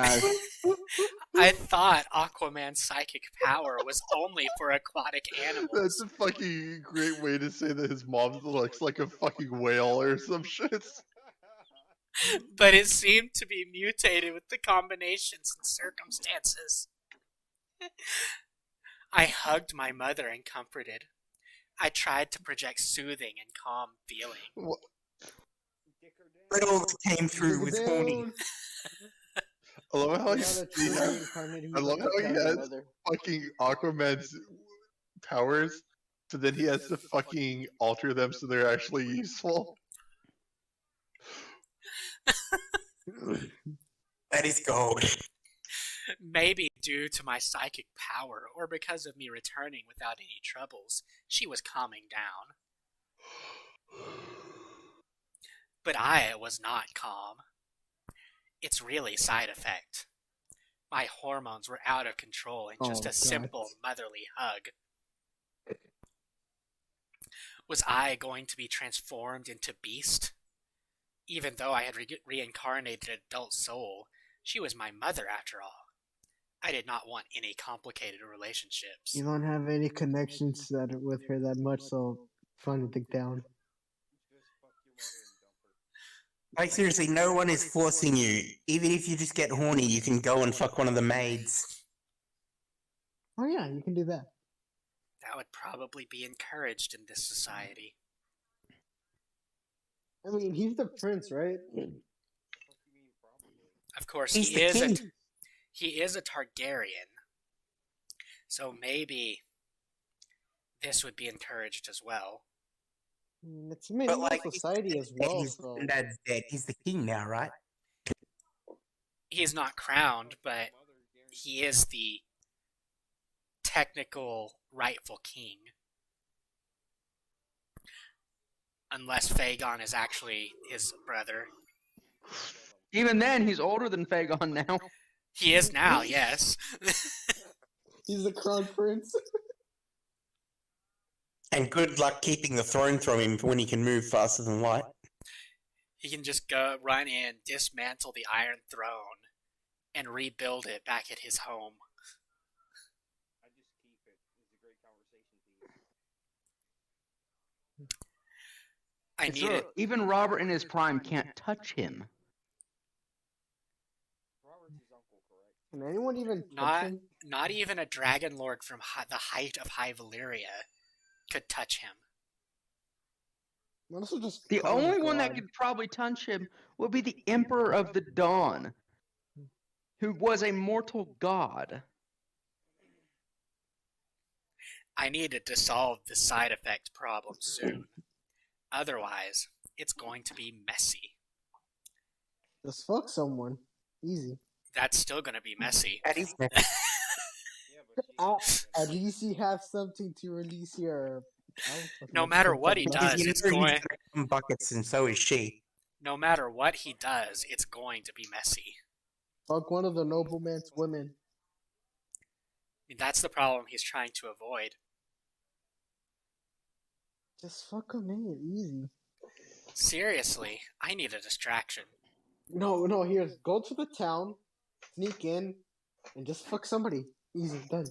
S2: I thought Aquaman's psychic power was only for aquatic animals.
S3: That's a fucking great way to say that his mom looks like a fucking whale or some shit.
S2: But it seemed to be mutated with the combinations and circumstances. I hugged my mother and comforted. I tried to project soothing and calm feeling.
S1: Reynolds came through with horny.
S3: I love how he has fucking Aquaman's powers, but then he has to fucking alter them so they're actually useful.
S1: That is gold.
S2: Maybe due to my psychic power, or because of me returning without any troubles, she was calming down. But I was not calm. It's really side effect. My hormones were out of control in just a simple motherly hug. Was I going to be transformed into beast? Even though I had reincarnated an adult soul, she was my mother after all. I did not want any complicated relationships.
S12: You don't have any connections with her that much, so fun to dig down.
S1: Like, seriously, no one is forcing you. Even if you just get horny, you can go and fuck one of the maids.
S12: Oh yeah, you can do that.
S2: That would probably be encouraged in this society.
S12: I mean, he's the prince, right?
S2: Of course,
S1: He's
S2: he
S1: the
S2: is
S1: king.
S2: he is a Targaryen. So maybe this would be encouraged as well.
S12: It's medieval society as well.
S1: His
S12: So
S1: dad's dead. He's the king now, right?
S2: He's not crowned, but he is the technical rightful king. Unless Fagon is actually his brother.
S9: Even then, he's older than Fagon now.
S2: He is now, yes.
S12: he's the crown prince.
S1: And good luck keeping the throne from him when he can move faster than light.
S2: He can just go run in, dismantle the Iron Throne, and rebuild it back at his home. I need it.
S9: Even Robert in his prime can't touch him.
S12: Can anyone even touch
S2: Not
S12: him?
S2: not even a dragon lord from the height of High Valyria could touch him.
S12: Might as well just
S9: The
S12: call him
S9: only one that
S12: God.
S9: could probably touch him would be the Emperor of the Dawn, who was a mortal god.
S2: I needed to solve the side effect problem soon. Otherwise, it's going to be messy.
S12: Just fuck someone. Easy.
S2: That's still going to be messy.
S1: That is
S12: At least you have something to release your.
S2: No matter what he
S1: because
S2: does,
S1: you know
S2: it's
S1: he's
S2: going.
S1: gonna come buckets, and so is she.
S2: No matter what he does, it's going to be messy.
S12: Fuck one of the nobleman's women.
S2: I mean, that's the problem he's trying to avoid.
S12: Just fuck him in. Easy.
S2: Seriously, I need a distraction.
S12: No, here. Go to the town, sneak in, and just fuck somebody. Easy, done.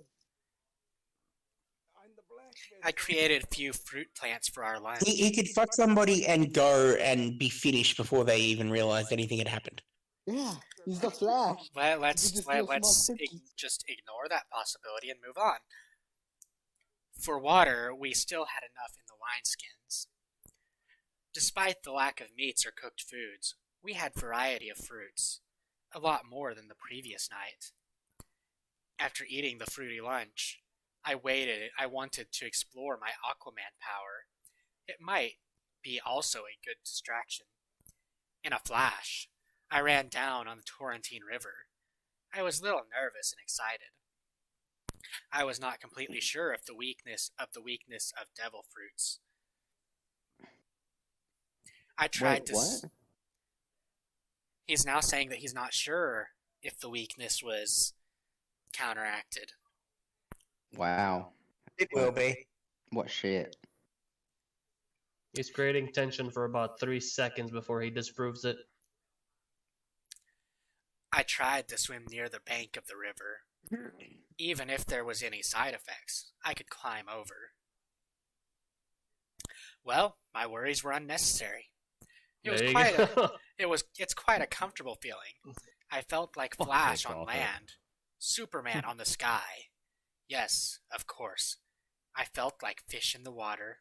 S2: I created a few fruit plants for our lunch.
S1: He could fuck somebody and go and be finished before they even realized anything had happened.
S12: Yeah, he's the Flash.
S2: Let's
S12: just steal some
S2: just
S12: more cookies.
S2: ignore that possibility and move on. For water, we still had enough in the wineskins. Despite the lack of meats or cooked foods, we had variety of fruits, a lot more than the previous night. After eating the fruity lunch, I wanted to explore my Aquaman power. It might be also a good distraction. In a flash, I ran down on the Torrentine River. I was a little nervous and excited. I was not completely sure of the weakness of devil fruits. I tried to.
S9: What?
S2: He's now saying that he's not sure if the weakness was counteracted.
S9: Wow.
S1: It will be.
S9: What shit?
S10: He's creating tension for about 3 seconds before he disproves it.
S2: I tried to swim near the bank of the river. Even if there was any side effects, I could climb over. Well, my worries were unnecessary. It's quite a comfortable feeling. I felt like Flash on land, Superman on the sky. Yes, of course. I felt like fish in the water.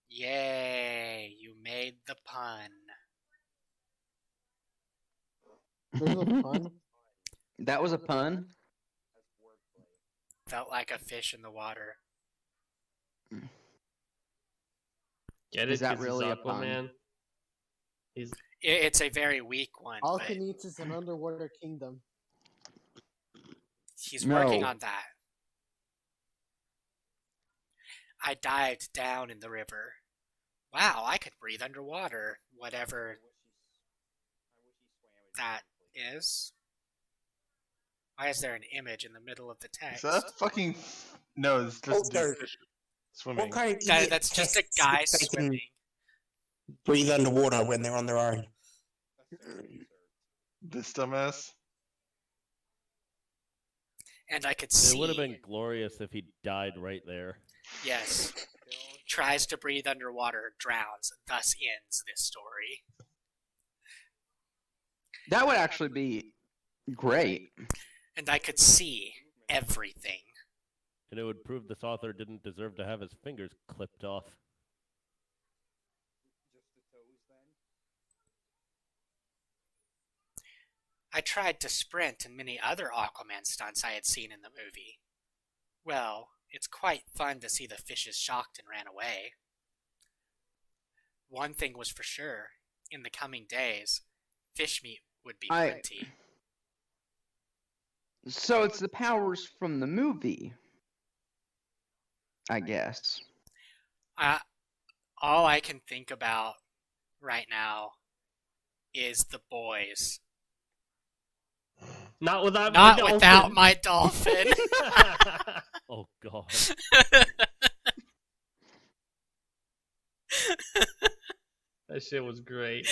S2: Yay, you made the pun.
S12: There's a pun.
S9: That was a pun?
S2: Felt like a fish in the water.
S10: Get it?
S9: Is that
S10: 'Cause
S9: really
S10: he's
S9: a pun?
S10: Aquaman? He's
S2: It's a very weak one,
S12: All
S2: but
S12: he needs is an underwater kingdom.
S2: he's working
S9: No.
S2: on that. I dived down in the river. Wow, I could breathe underwater, whatever that is. Why is there an image in the middle of the
S3: Is
S2: text?
S3: that fucking? No, it's just
S1: Also,
S3: fish swimming.
S1: What kind of idiot
S2: That's just a
S1: tests
S2: guy
S1: if they can
S2: swimming.
S1: breathe underwater when they're on their own?
S3: This dumbass.
S2: And I could
S4: It
S2: see.
S4: would have been glorious if he died right there.
S2: Yes. Tries to breathe underwater, drowns. Thus ends this story.
S9: That would actually be great.
S2: And I could see everything.
S4: And it would prove this author didn't deserve to have his fingers clipped off.
S2: I tried to sprint in many other Aquaman stunts I had seen in the movie. Well, it's quite fun to see the fishes shocked and ran away. One thing was for sure, in the coming days, fish meat would be plenty.
S9: So it's the powers from the movie, I guess.
S2: All I can think about right now is the boys.
S10: not without
S2: my dolphin.
S4: Oh, God.
S10: That shit was great.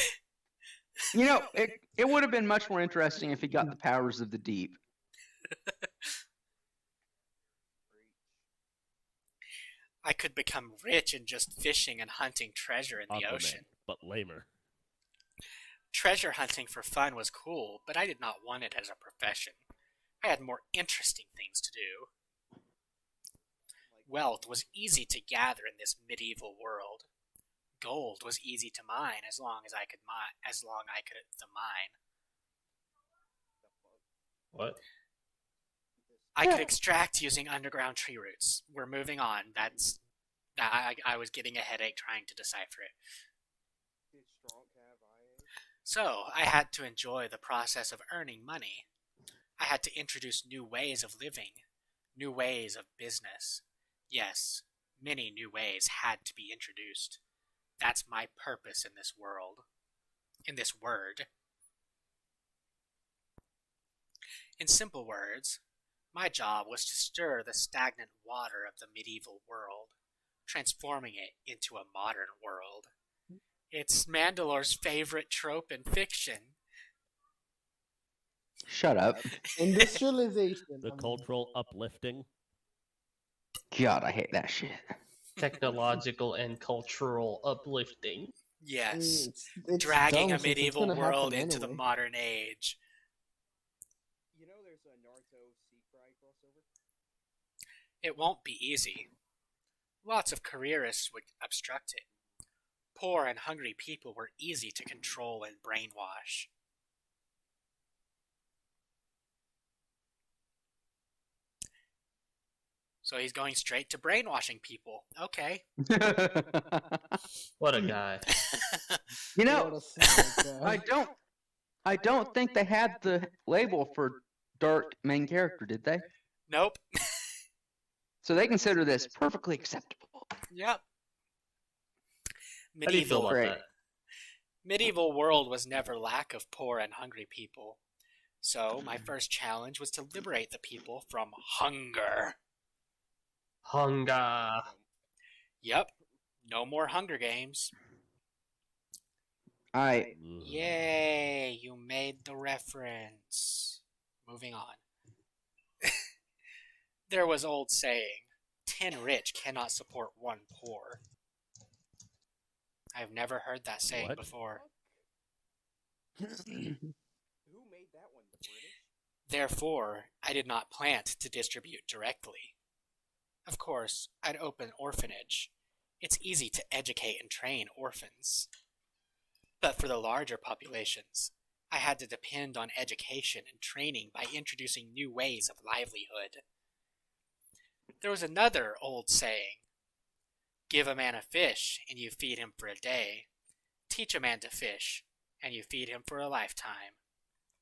S9: You know, it would have been much more interesting if he got the powers of the deep.
S2: I could become rich in just fishing and hunting treasure in the
S4: Aquaman,
S2: ocean.
S4: but lamer.
S2: Treasure hunting for fun was cool, but I did not want it as a profession. I had more interesting things to do. Wealth was easy to gather in this medieval world. Gold was easy to mine as long I could the mine.
S10: What?
S2: I could extract using underground tree roots. We're moving on. I was getting a headache trying to decipher it. So, I had to enjoy the process of earning money. I had to introduce new ways of living, new ways of business. Yes, many new ways had to be introduced. That's my purpose in this world. In this word. In simple words, my job was to stir the stagnant water of the medieval world, transforming it into a modern world. It's Mandalore's favorite trope in fiction.
S9: Shut up.
S12: Industrialization.
S4: The cultural uplifting.
S9: God, I hate that shit.
S10: Technological and cultural uplifting.
S2: Yes.
S12: It's
S2: Dragging
S12: dumb
S2: a
S12: since it's
S2: medieval
S12: gonna
S2: world
S12: happen
S2: into the
S12: anyway.
S2: modern age.
S6: You know there's a Naruto Sea Cry crossover?
S2: It won't be easy. Lots of careerists would obstruct it. Poor and hungry people were easy to control and brainwash. So he's going straight to brainwashing people. Okay.
S10: What a guy.
S9: You know,
S12: What a sad guy.
S9: I don't think they had the label for dark main character, did they?
S2: Nope.
S9: So they consider this perfectly acceptable.
S2: Yep.
S10: How do you feel about
S9: Great.
S10: that?
S2: Medieval world was never lack of poor and hungry people. So my first challenge was to liberate the people from hunger.
S10: Hunger.
S2: Yep. No more Hunger Games. Yay, you made the reference. Moving on. There was old saying, 10 rich cannot support 1 poor. I've never heard that saying before.
S6: Who made that one? The British?
S2: Therefore, I did not plan to distribute directly. Of course, I'd open orphanage. It's easy to educate and train orphans. But for the larger populations, I had to depend on education and training by introducing new ways of livelihood. There was another old saying, give a man a fish and you feed him for a day. Teach a man to fish and you feed him for a lifetime.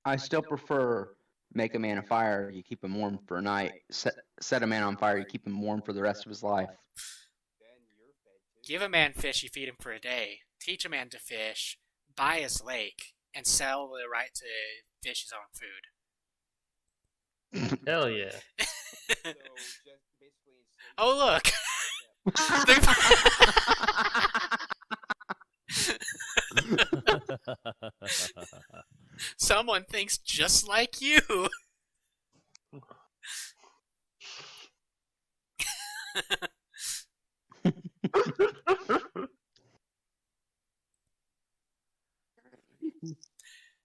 S9: I still prefer make a man a fire, you keep him warm for a night. Set a man on fire, you keep him warm for the rest of his life.
S2: Give a man fish, you feed him for a day. Teach a man to fish, buy his lake, and sell the right to fish his own food.
S10: Hell yeah.
S2: Oh, look! Someone thinks just like you!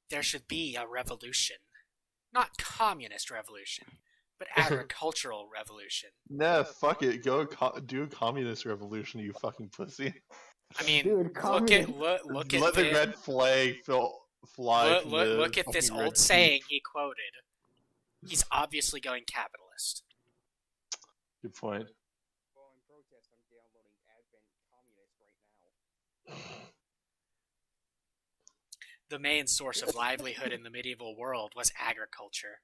S2: There should be a revolution. Not communist revolution, but agricultural revolution.
S3: Nah, fuck it. Go do a communist revolution, you fucking pussy.
S2: I mean,
S12: Dude,
S2: look at
S3: Let the red flag fly.
S2: Look at this old saying he quoted. He's obviously going capitalist.
S3: Good point.
S6: Well, in protest, I'm downloading Advent Communist right now.
S2: The main source of livelihood in the medieval world was agriculture.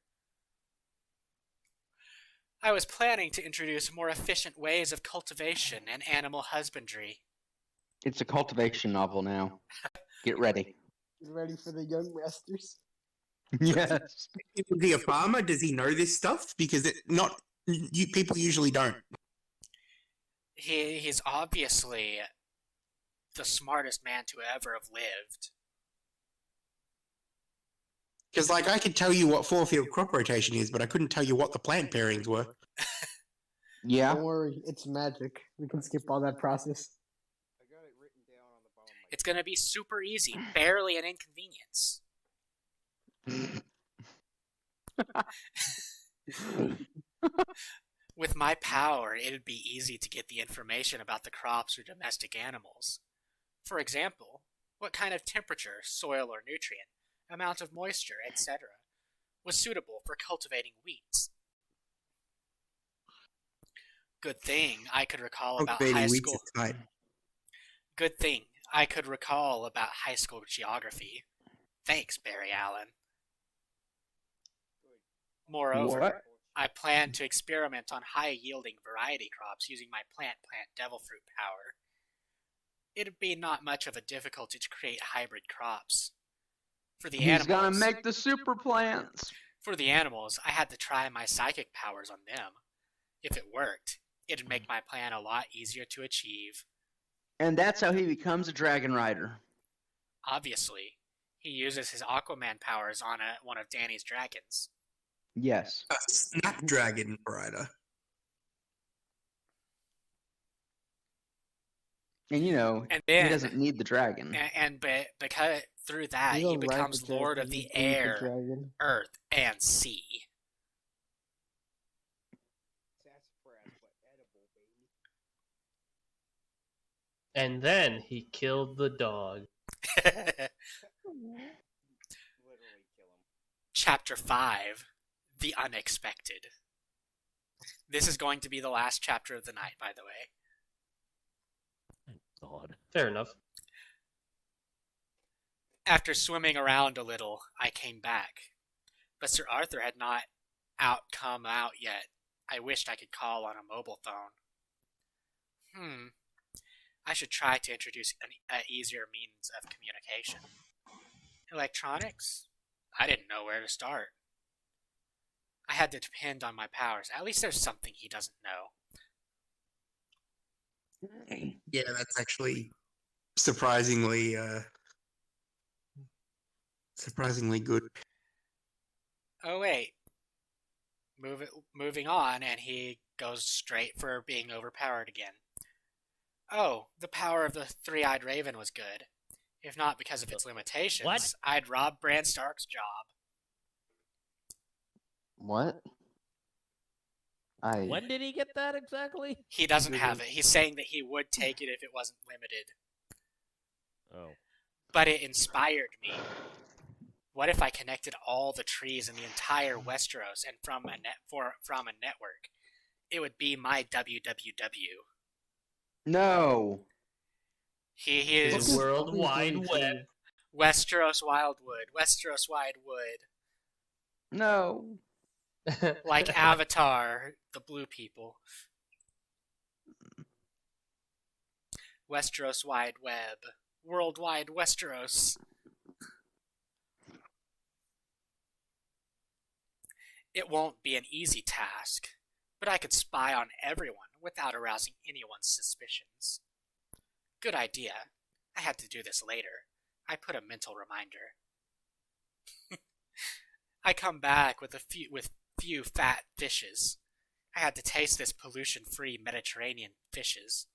S2: I was planning to introduce more efficient ways of cultivation and animal husbandry.
S9: It's a cultivation novel now. Get ready.
S12: Get ready for the young masters.
S9: Yes.
S1: Is he a farmer? Does he know this stuff? Because people usually don't.
S2: He's obviously the smartest man to ever have lived.
S1: Because, I could tell you what 4-field crop rotation is, but I couldn't tell you what the plant pairings were.
S9: Yeah.
S12: Don't worry, it's magic. We can skip all that process.
S2: It's gonna be super easy, barely an inconvenience. With my power, it'd be easy to get the information about the crops or domestic animals. For example, what kind of temperature, soil or nutrient, amount of moisture, etc., was suitable for cultivating wheat. Good thing I could recall about
S1: Cultivating
S2: high
S1: wheat's
S2: school.
S1: tight.
S2: Good thing I could recall about high school geography. Thanks, Barry Allen. Moreover,
S9: What?
S2: I plan to experiment on high-yielding variety crops using my plant devil fruit power. It'd be not much of a difficulty to create hybrid crops. For the
S9: He's
S2: animals,
S9: gonna make the super plants.
S2: For the animals, I had to try my psychic powers on them. If it worked, it'd make my plan a lot easier to achieve.
S9: And that's how he becomes a dragon rider.
S2: Obviously, he uses his Aquaman powers on one of Danny's dragons.
S9: Yes.
S1: A snapdragon rider.
S9: And you know,
S2: And then,
S9: he doesn't need the dragon.
S2: because through that,
S12: You
S2: he
S12: don't ride
S2: becomes
S12: the
S2: Lord of
S12: dragon,
S2: the
S12: you eat the
S2: air,
S12: dragon.
S2: earth, and sea.
S6: Sassafras, but edible, baby.
S10: And then he killed the dog.
S6: Literally kill him.
S2: Chapter 5, The Unexpected. This is going to be the last chapter of the night, by the way.
S4: God.
S10: Fair enough.
S2: After swimming around a little, I came back. But Sir Arthur had not come out yet. I wished I could call on a mobile phone. I should try to introduce an easier means of communication. Electronics? I didn't know where to start. I had to depend on my powers. At least there's something he doesn't know.
S1: Yeah, that's actually surprisingly good.
S2: Oh wait. Moving on, and he goes straight for being overpowered again. Oh, the power of the three-eyed raven was good. If not because of its limitations,
S4: What?
S2: I'd rob Bran Stark's job.
S9: What?
S4: When did he get that exactly?
S2: He doesn't have it. He's saying that he would take it if it wasn't limited.
S4: Oh.
S2: But it inspired me. What if I connected all the trees in the entire Westeros and from a network? It would be my WWW.
S9: No.
S2: He is
S10: His World Wide Web.
S2: Westeros Wildwood. Westeros Wildwood.
S9: No.
S2: Like Avatar, the blue people. Westeros Wide Web. Worldwide Westeros. It won't be an easy task, but I could spy on everyone without arousing anyone's suspicions. Good idea. I had to do this later. I put a mental reminder. I come back with few fat fishes. I had to taste this pollution-free Mediterranean fishes.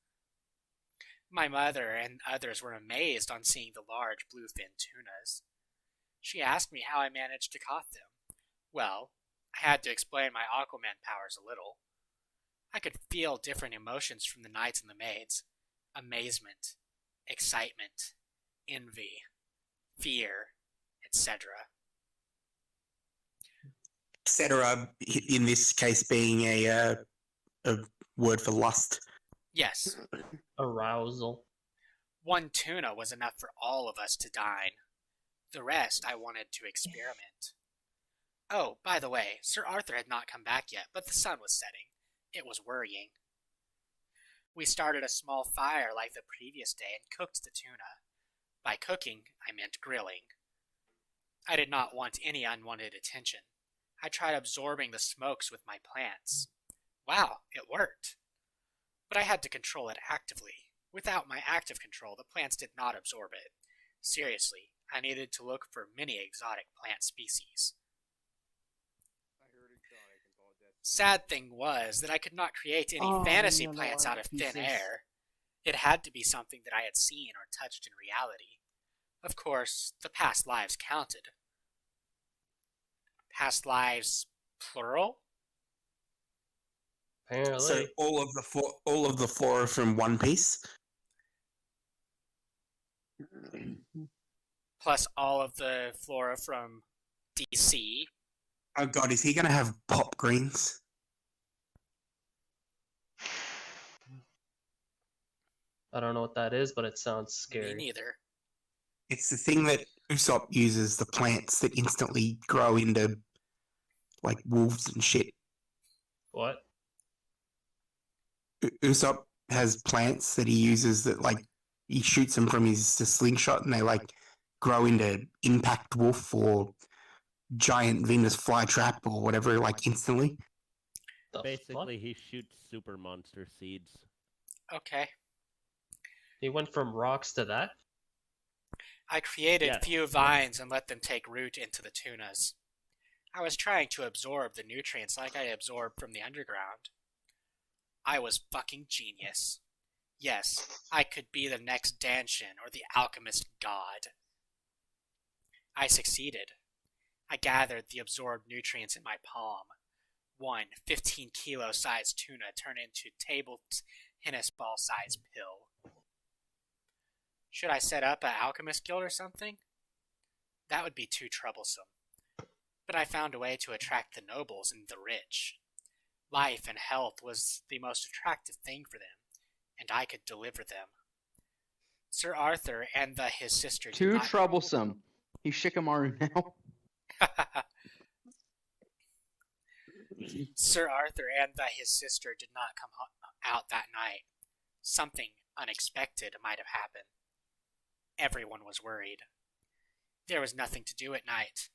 S2: My mother and others were amazed on seeing the large bluefin tunas. She asked me how I managed to caught them. Well, I had to explain my Aquaman powers a little. I could feel different emotions from the knights and the maids. Amazement, excitement, envy, fear, etc.
S1: Etc. In this case being a word for lust.
S2: Yes.
S10: Arousal.
S2: One tuna was enough for all of us to dine. The rest I wanted to experiment. Oh, by the way, Sir Arthur had not come back yet, but the sun was setting. It was worrying. We started a small fire like the previous day and cooked the tuna. By cooking, I meant grilling. I did not want any unwanted attention. I tried absorbing the smokes with my plants. Wow, it worked. But I had to control it actively. Without my active control, the plants did not absorb it. Seriously, I needed to look for many exotic plant species. Sad thing was that I could not create any fantasy plants out of thin air. It had to be something that I had seen or touched in reality. Of course, the past lives counted. Past lives, plural?
S10: Apparently.
S1: So all of the flora from One Piece.
S2: Plus all of the flora from DC.
S1: Oh god, is he gonna have pop greens?
S10: I don't know what that is, but it sounds scary.
S2: Me neither.
S1: It's the thing that Usopp uses, the plants that instantly grow into like wolves and shit.
S10: What?
S1: Usopp has plants that he uses that like he shoots them from his slingshot and they like grow into impact wolf or giant Venus flytrap or whatever like instantly.
S4: Basically, he shoots super monster seeds.
S2: Okay.
S10: He went from rocks to that?
S2: I created
S4: Yes.
S2: few vines and let them take root into the tunas. I was trying to absorb the nutrients like I absorbed from the underground. I was fucking genius. Yes, I could be the next Danshin or the alchemist god. I succeeded. I gathered the absorbed nutrients in my palm. One 15-kilo sized tuna turned into table tennis ball sized pill. Should I set up an alchemist guild or something? That would be too troublesome. But I found a way to attract the nobles and the rich. Life and health was the most attractive thing for them, and I could deliver them. Sir Arthur and his sister
S9: Too
S2: did not...
S9: troublesome. He's Shikamaru now.
S2: Sir Arthur and his sister did not come out that night. Something unexpected might have happened. Everyone was worried. There was nothing to do at night.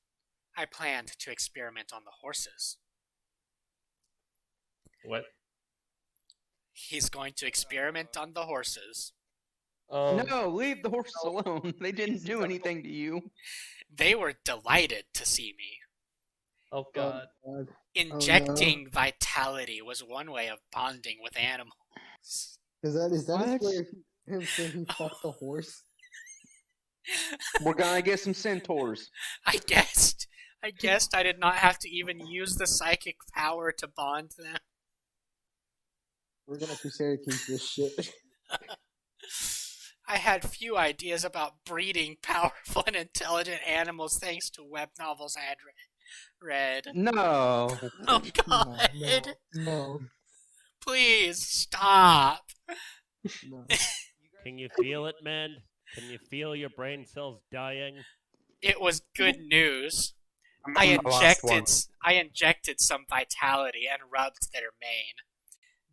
S2: I planned to experiment on the horses.
S10: What?
S2: He's going to experiment on the horses.
S9: No, leave the horses alone. They didn't do anything to you.
S2: They were delighted to see me.
S10: Oh god.
S2: Injecting vitality was one way of bonding with animals.
S12: Is that his
S9: What?
S12: way of him saying he fucked the horse?
S9: We're gonna get some centaurs.
S2: I guessed I did not have to even use the psychic power to bond them.
S12: We're gonna Crusader Kings this shit.
S2: I had few ideas about breeding powerful and intelligent animals thanks to web novels I had read.
S9: No.
S2: Oh god.
S12: No.
S2: Please stop.
S12: No.
S4: Can you feel it, man? Can you feel your brain cells dying?
S2: It was good news. I
S1: I'm the last one.
S2: injected some vitality and rubbed their mane.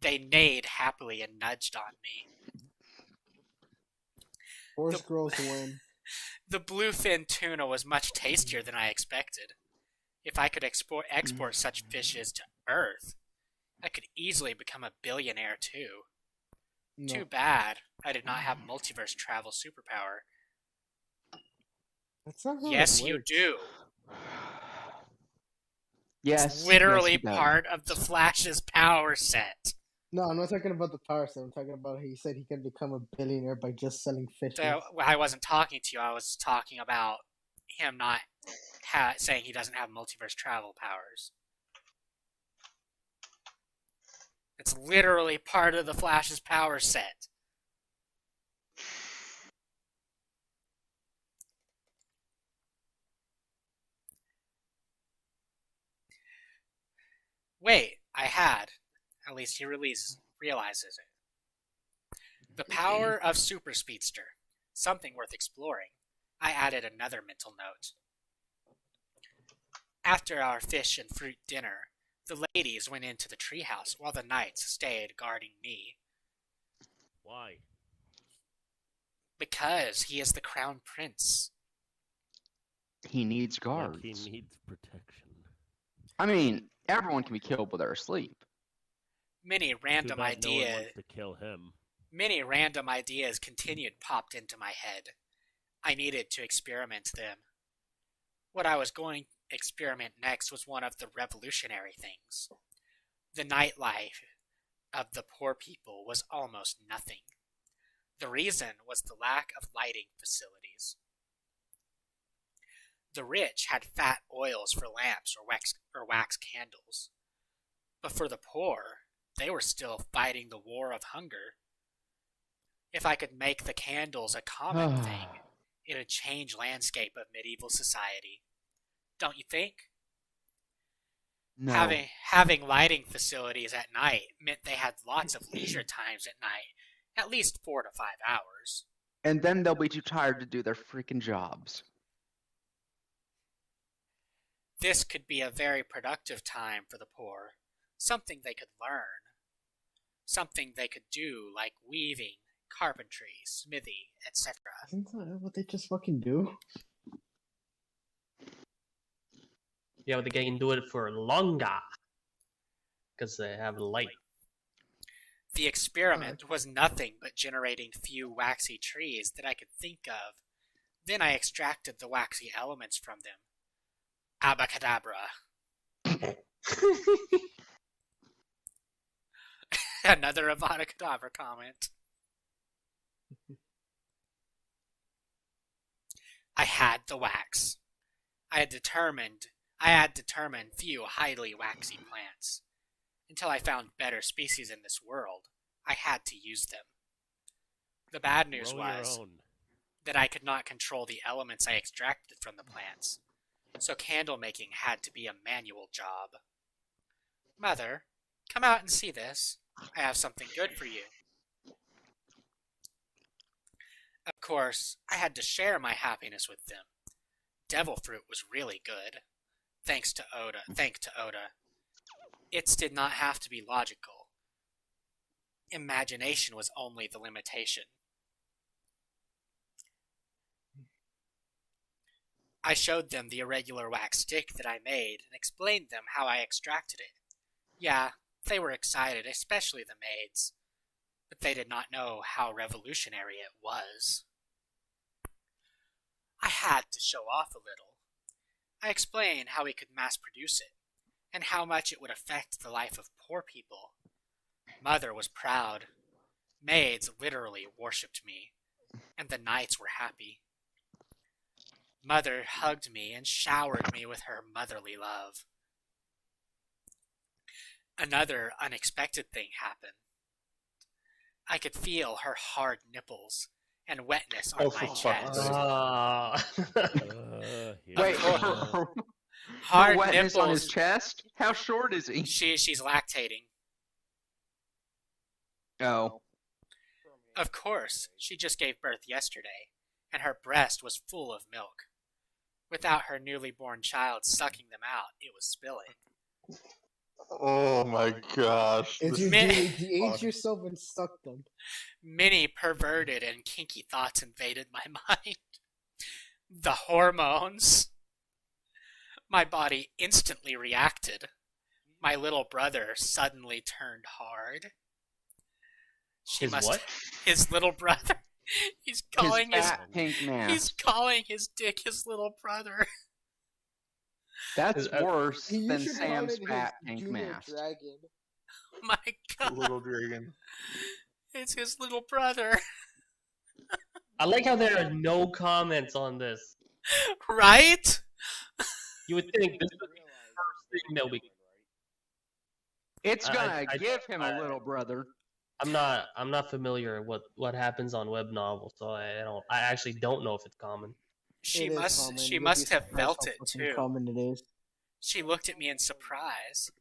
S2: They neighed happily and nudged on me.
S12: Horse girls win.
S2: The bluefin tuna was much tastier than I expected. If I could export such fishes to Earth, I could easily become a billionaire too.
S12: No.
S2: Too bad I did not have multiverse travel superpower.
S12: That's not how
S2: Yes,
S12: it
S2: you
S12: works.
S2: do.
S9: Yes.
S2: It's literally
S9: yes, he does.
S2: part of the Flash's power set.
S12: No, I'm not talking about the power set. I'm talking about he said he can become a billionaire by just selling fish.
S2: So I wasn't talking to you. I was talking about him not saying he doesn't have multiverse travel powers. It's literally part of the Flash's power set. Wait, I had. At least he realizes it. The power of Super Speedster. Something worth exploring. I added another mental note. After our fish and fruit dinner, the ladies went into the treehouse while the knights stayed guarding me.
S4: Why?
S2: Because he is the crown prince.
S9: He needs guards.
S4: Like he needs protection.
S9: I mean, everyone can be killed while they're asleep.
S2: Many random
S4: Too bad no one
S2: ideas.
S4: wants to kill him.
S2: Many random ideas popped into my head. I needed to experiment them. What I was going to experiment next was one of the revolutionary things. The nightlife of the poor people was almost nothing. The reason was the lack of lighting facilities. The rich had fat oils for lamps or wax candles. But for the poor, they were still fighting the war of hunger. If I could make the candles a common thing, it would change landscape of medieval society. Don't you think?
S9: No.
S2: Having lighting facilities at night meant they had lots of leisure times at night, at least 4 to 5 hours.
S9: And then they'll be too tired to do their freaking jobs.
S2: This could be a very productive time for the poor, something they could learn, something they could do like weaving, carpentry, smithy, etc.
S12: Isn't that what they just fucking do?
S10: Yeah, but they can do it for longer. Because they have light.
S2: The experiment was nothing but generating few waxy trees that I could think of. Then I extracted the waxy elements from them. Abacadabra. Another Avada Kedavra comment. I had the wax. I had determined few highly waxy plants. Until I found better species in this world, I had to use them. The bad news was that I could not control the elements I extracted from the plants, so candle making had to be a manual job. Mother, come out and see this. I have something good for you. Of course, I had to share my happiness with them. Devil fruit was really good. Thanks to Oda. Its did not have to be logical. Imagination was only the limitation. I showed them the irregular wax stick that I made and explained them how I extracted it. Yeah, they were excited, especially the maids, but they did not know how revolutionary it was. I had to show off a little. I explained how we could mass produce it, and how much it would affect the life of poor people. Mother was proud. Maids literally worshipped me, and the knights were happy. Mother hugged me and showered me with her motherly love. Another unexpected thing happened. I could feel her hard nipples and wetness on my chest.
S9: Wait,
S2: hard
S9: wetness
S2: nipples
S9: on his chest? How short is he?
S2: She's lactating.
S9: Oh.
S2: Of course, she just gave birth yesterday, and her breast was full of milk. Without her newly born child sucking them out, it was spilling.
S3: Oh my gosh.
S12: If you de-age yourself and suck them.
S2: Many perverted and kinky thoughts invaded my mind. The hormones. My body instantly reacted. My little brother suddenly turned hard. His little brother. He's calling
S9: his fat pink mask.
S2: He's calling his dick his little brother.
S9: That's worse than Sam's fat pink mask.
S12: Dragon.
S2: Oh my god.
S3: Little dragon.
S2: It's his little brother.
S10: I like how there are no comments on this.
S2: Right?
S10: You would think this would be the first thing that we.
S9: It's gonna give him a little brother.
S10: I'm not familiar with what happens on Webnovel, so I actually don't know if it's common.
S2: She must have felt it too.
S12: Common it is.
S2: She looked at me in surprise.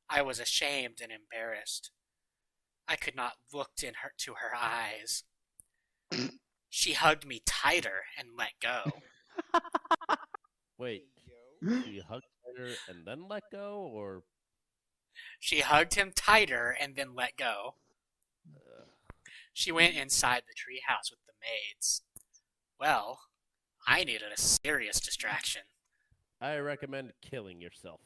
S2: I was ashamed and embarrassed. I could not look to her eyes. She hugged me tighter and let go.
S4: Wait, she hugged tighter and then let go, or?
S2: She hugged him tighter and then let go. She went inside the treehouse with the maids. Well, I needed a serious distraction.
S4: I recommend killing yourself.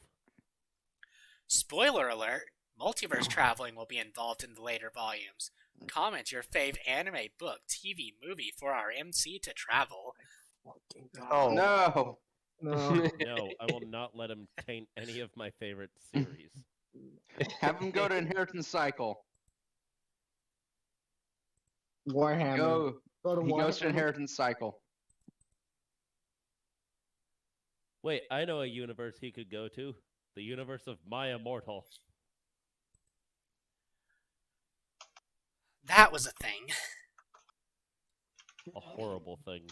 S2: Spoiler alert! Multiverse traveling will be involved in the later volumes. Comment your fave anime, book, TV, movie for our MC to travel.
S3: Oh
S9: no!
S4: No, I will not let him taint any of my favorite series.
S9: Have him go to Inheritance Cycle.
S12: Warhammer. Go to
S9: He goes to
S12: Warhammer.
S9: inheritance cycle.
S4: Wait, I know a universe he could go to. The universe of My Immortal.
S2: That was a thing.
S4: A horrible thing.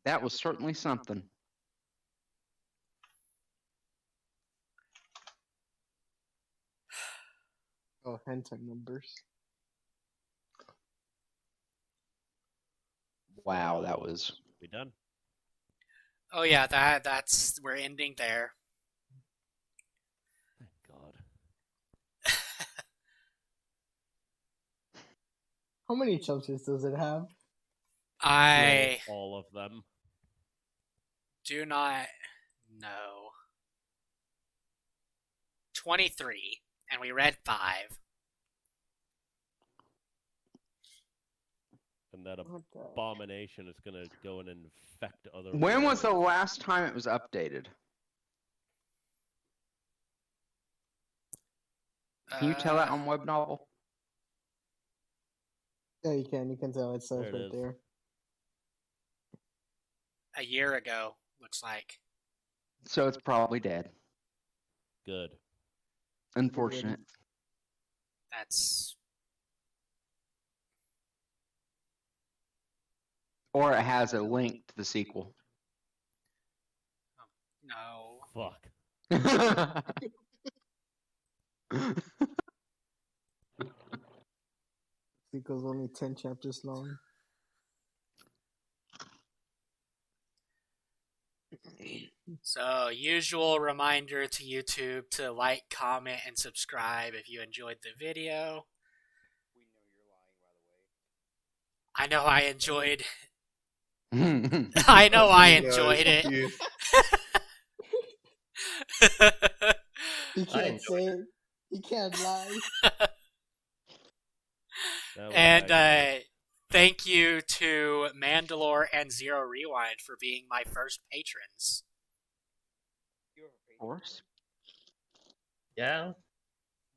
S9: That was certainly something.
S12: Oh, hentai numbers.
S9: Wow, that was.
S4: We done?
S2: Oh yeah, that's we're ending there.
S4: Thank God.
S12: How many chapters does it have?
S2: I
S4: All of them.
S2: do not know. 23, and we read 5.
S4: And that abomination is gonna go and infect other.
S9: When was the
S4: worlds.
S9: last time it was updated? Can you tell that on Webnovel?
S12: Yeah, you can. You can tell it says
S4: There it
S12: right
S4: is.
S12: there.
S2: A year ago, looks like.
S9: So it's probably dead.
S4: Good.
S9: Unfortunate.
S2: That's
S9: Or it has a link to the sequel.
S2: no.
S4: Fuck.
S12: Sequel's only 10 chapters long.
S2: So, usual reminder to YouTube to like, comment, and subscribe if you enjoyed the video.
S6: We know you're lying, by the way.
S2: I know I enjoyed. I know I enjoyed it.
S12: You
S10: I
S12: can't
S10: enjoyed
S12: say it. You can't lie.
S2: And thank you to Mandalore and Zero Rewind for being my first patrons.
S6: You have a
S9: Of course.
S10: Yeah.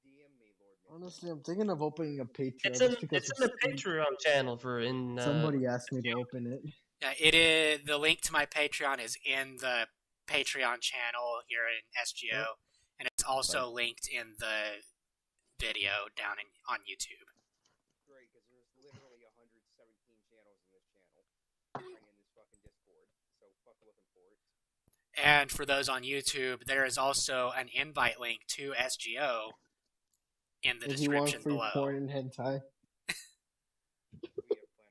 S6: DM me, Lord.
S12: Honestly, I'm thinking of opening a Patreon.
S10: It's
S12: just
S10: in
S12: because
S10: the Patreon channel for in.
S12: somebody asked me to open it.
S2: Yeah, it is. The link to my Patreon is in the Patreon channel here in SGO, and it's also linked in the video down on YouTube.
S6: Great, because there's literally 117 channels in this channel. And in this fucking Discord. So fuck looking for it.
S2: And for those on YouTube, there is also an invite link to SGO in the
S12: If you want
S2: description
S12: free
S2: below.
S12: porn and hentai.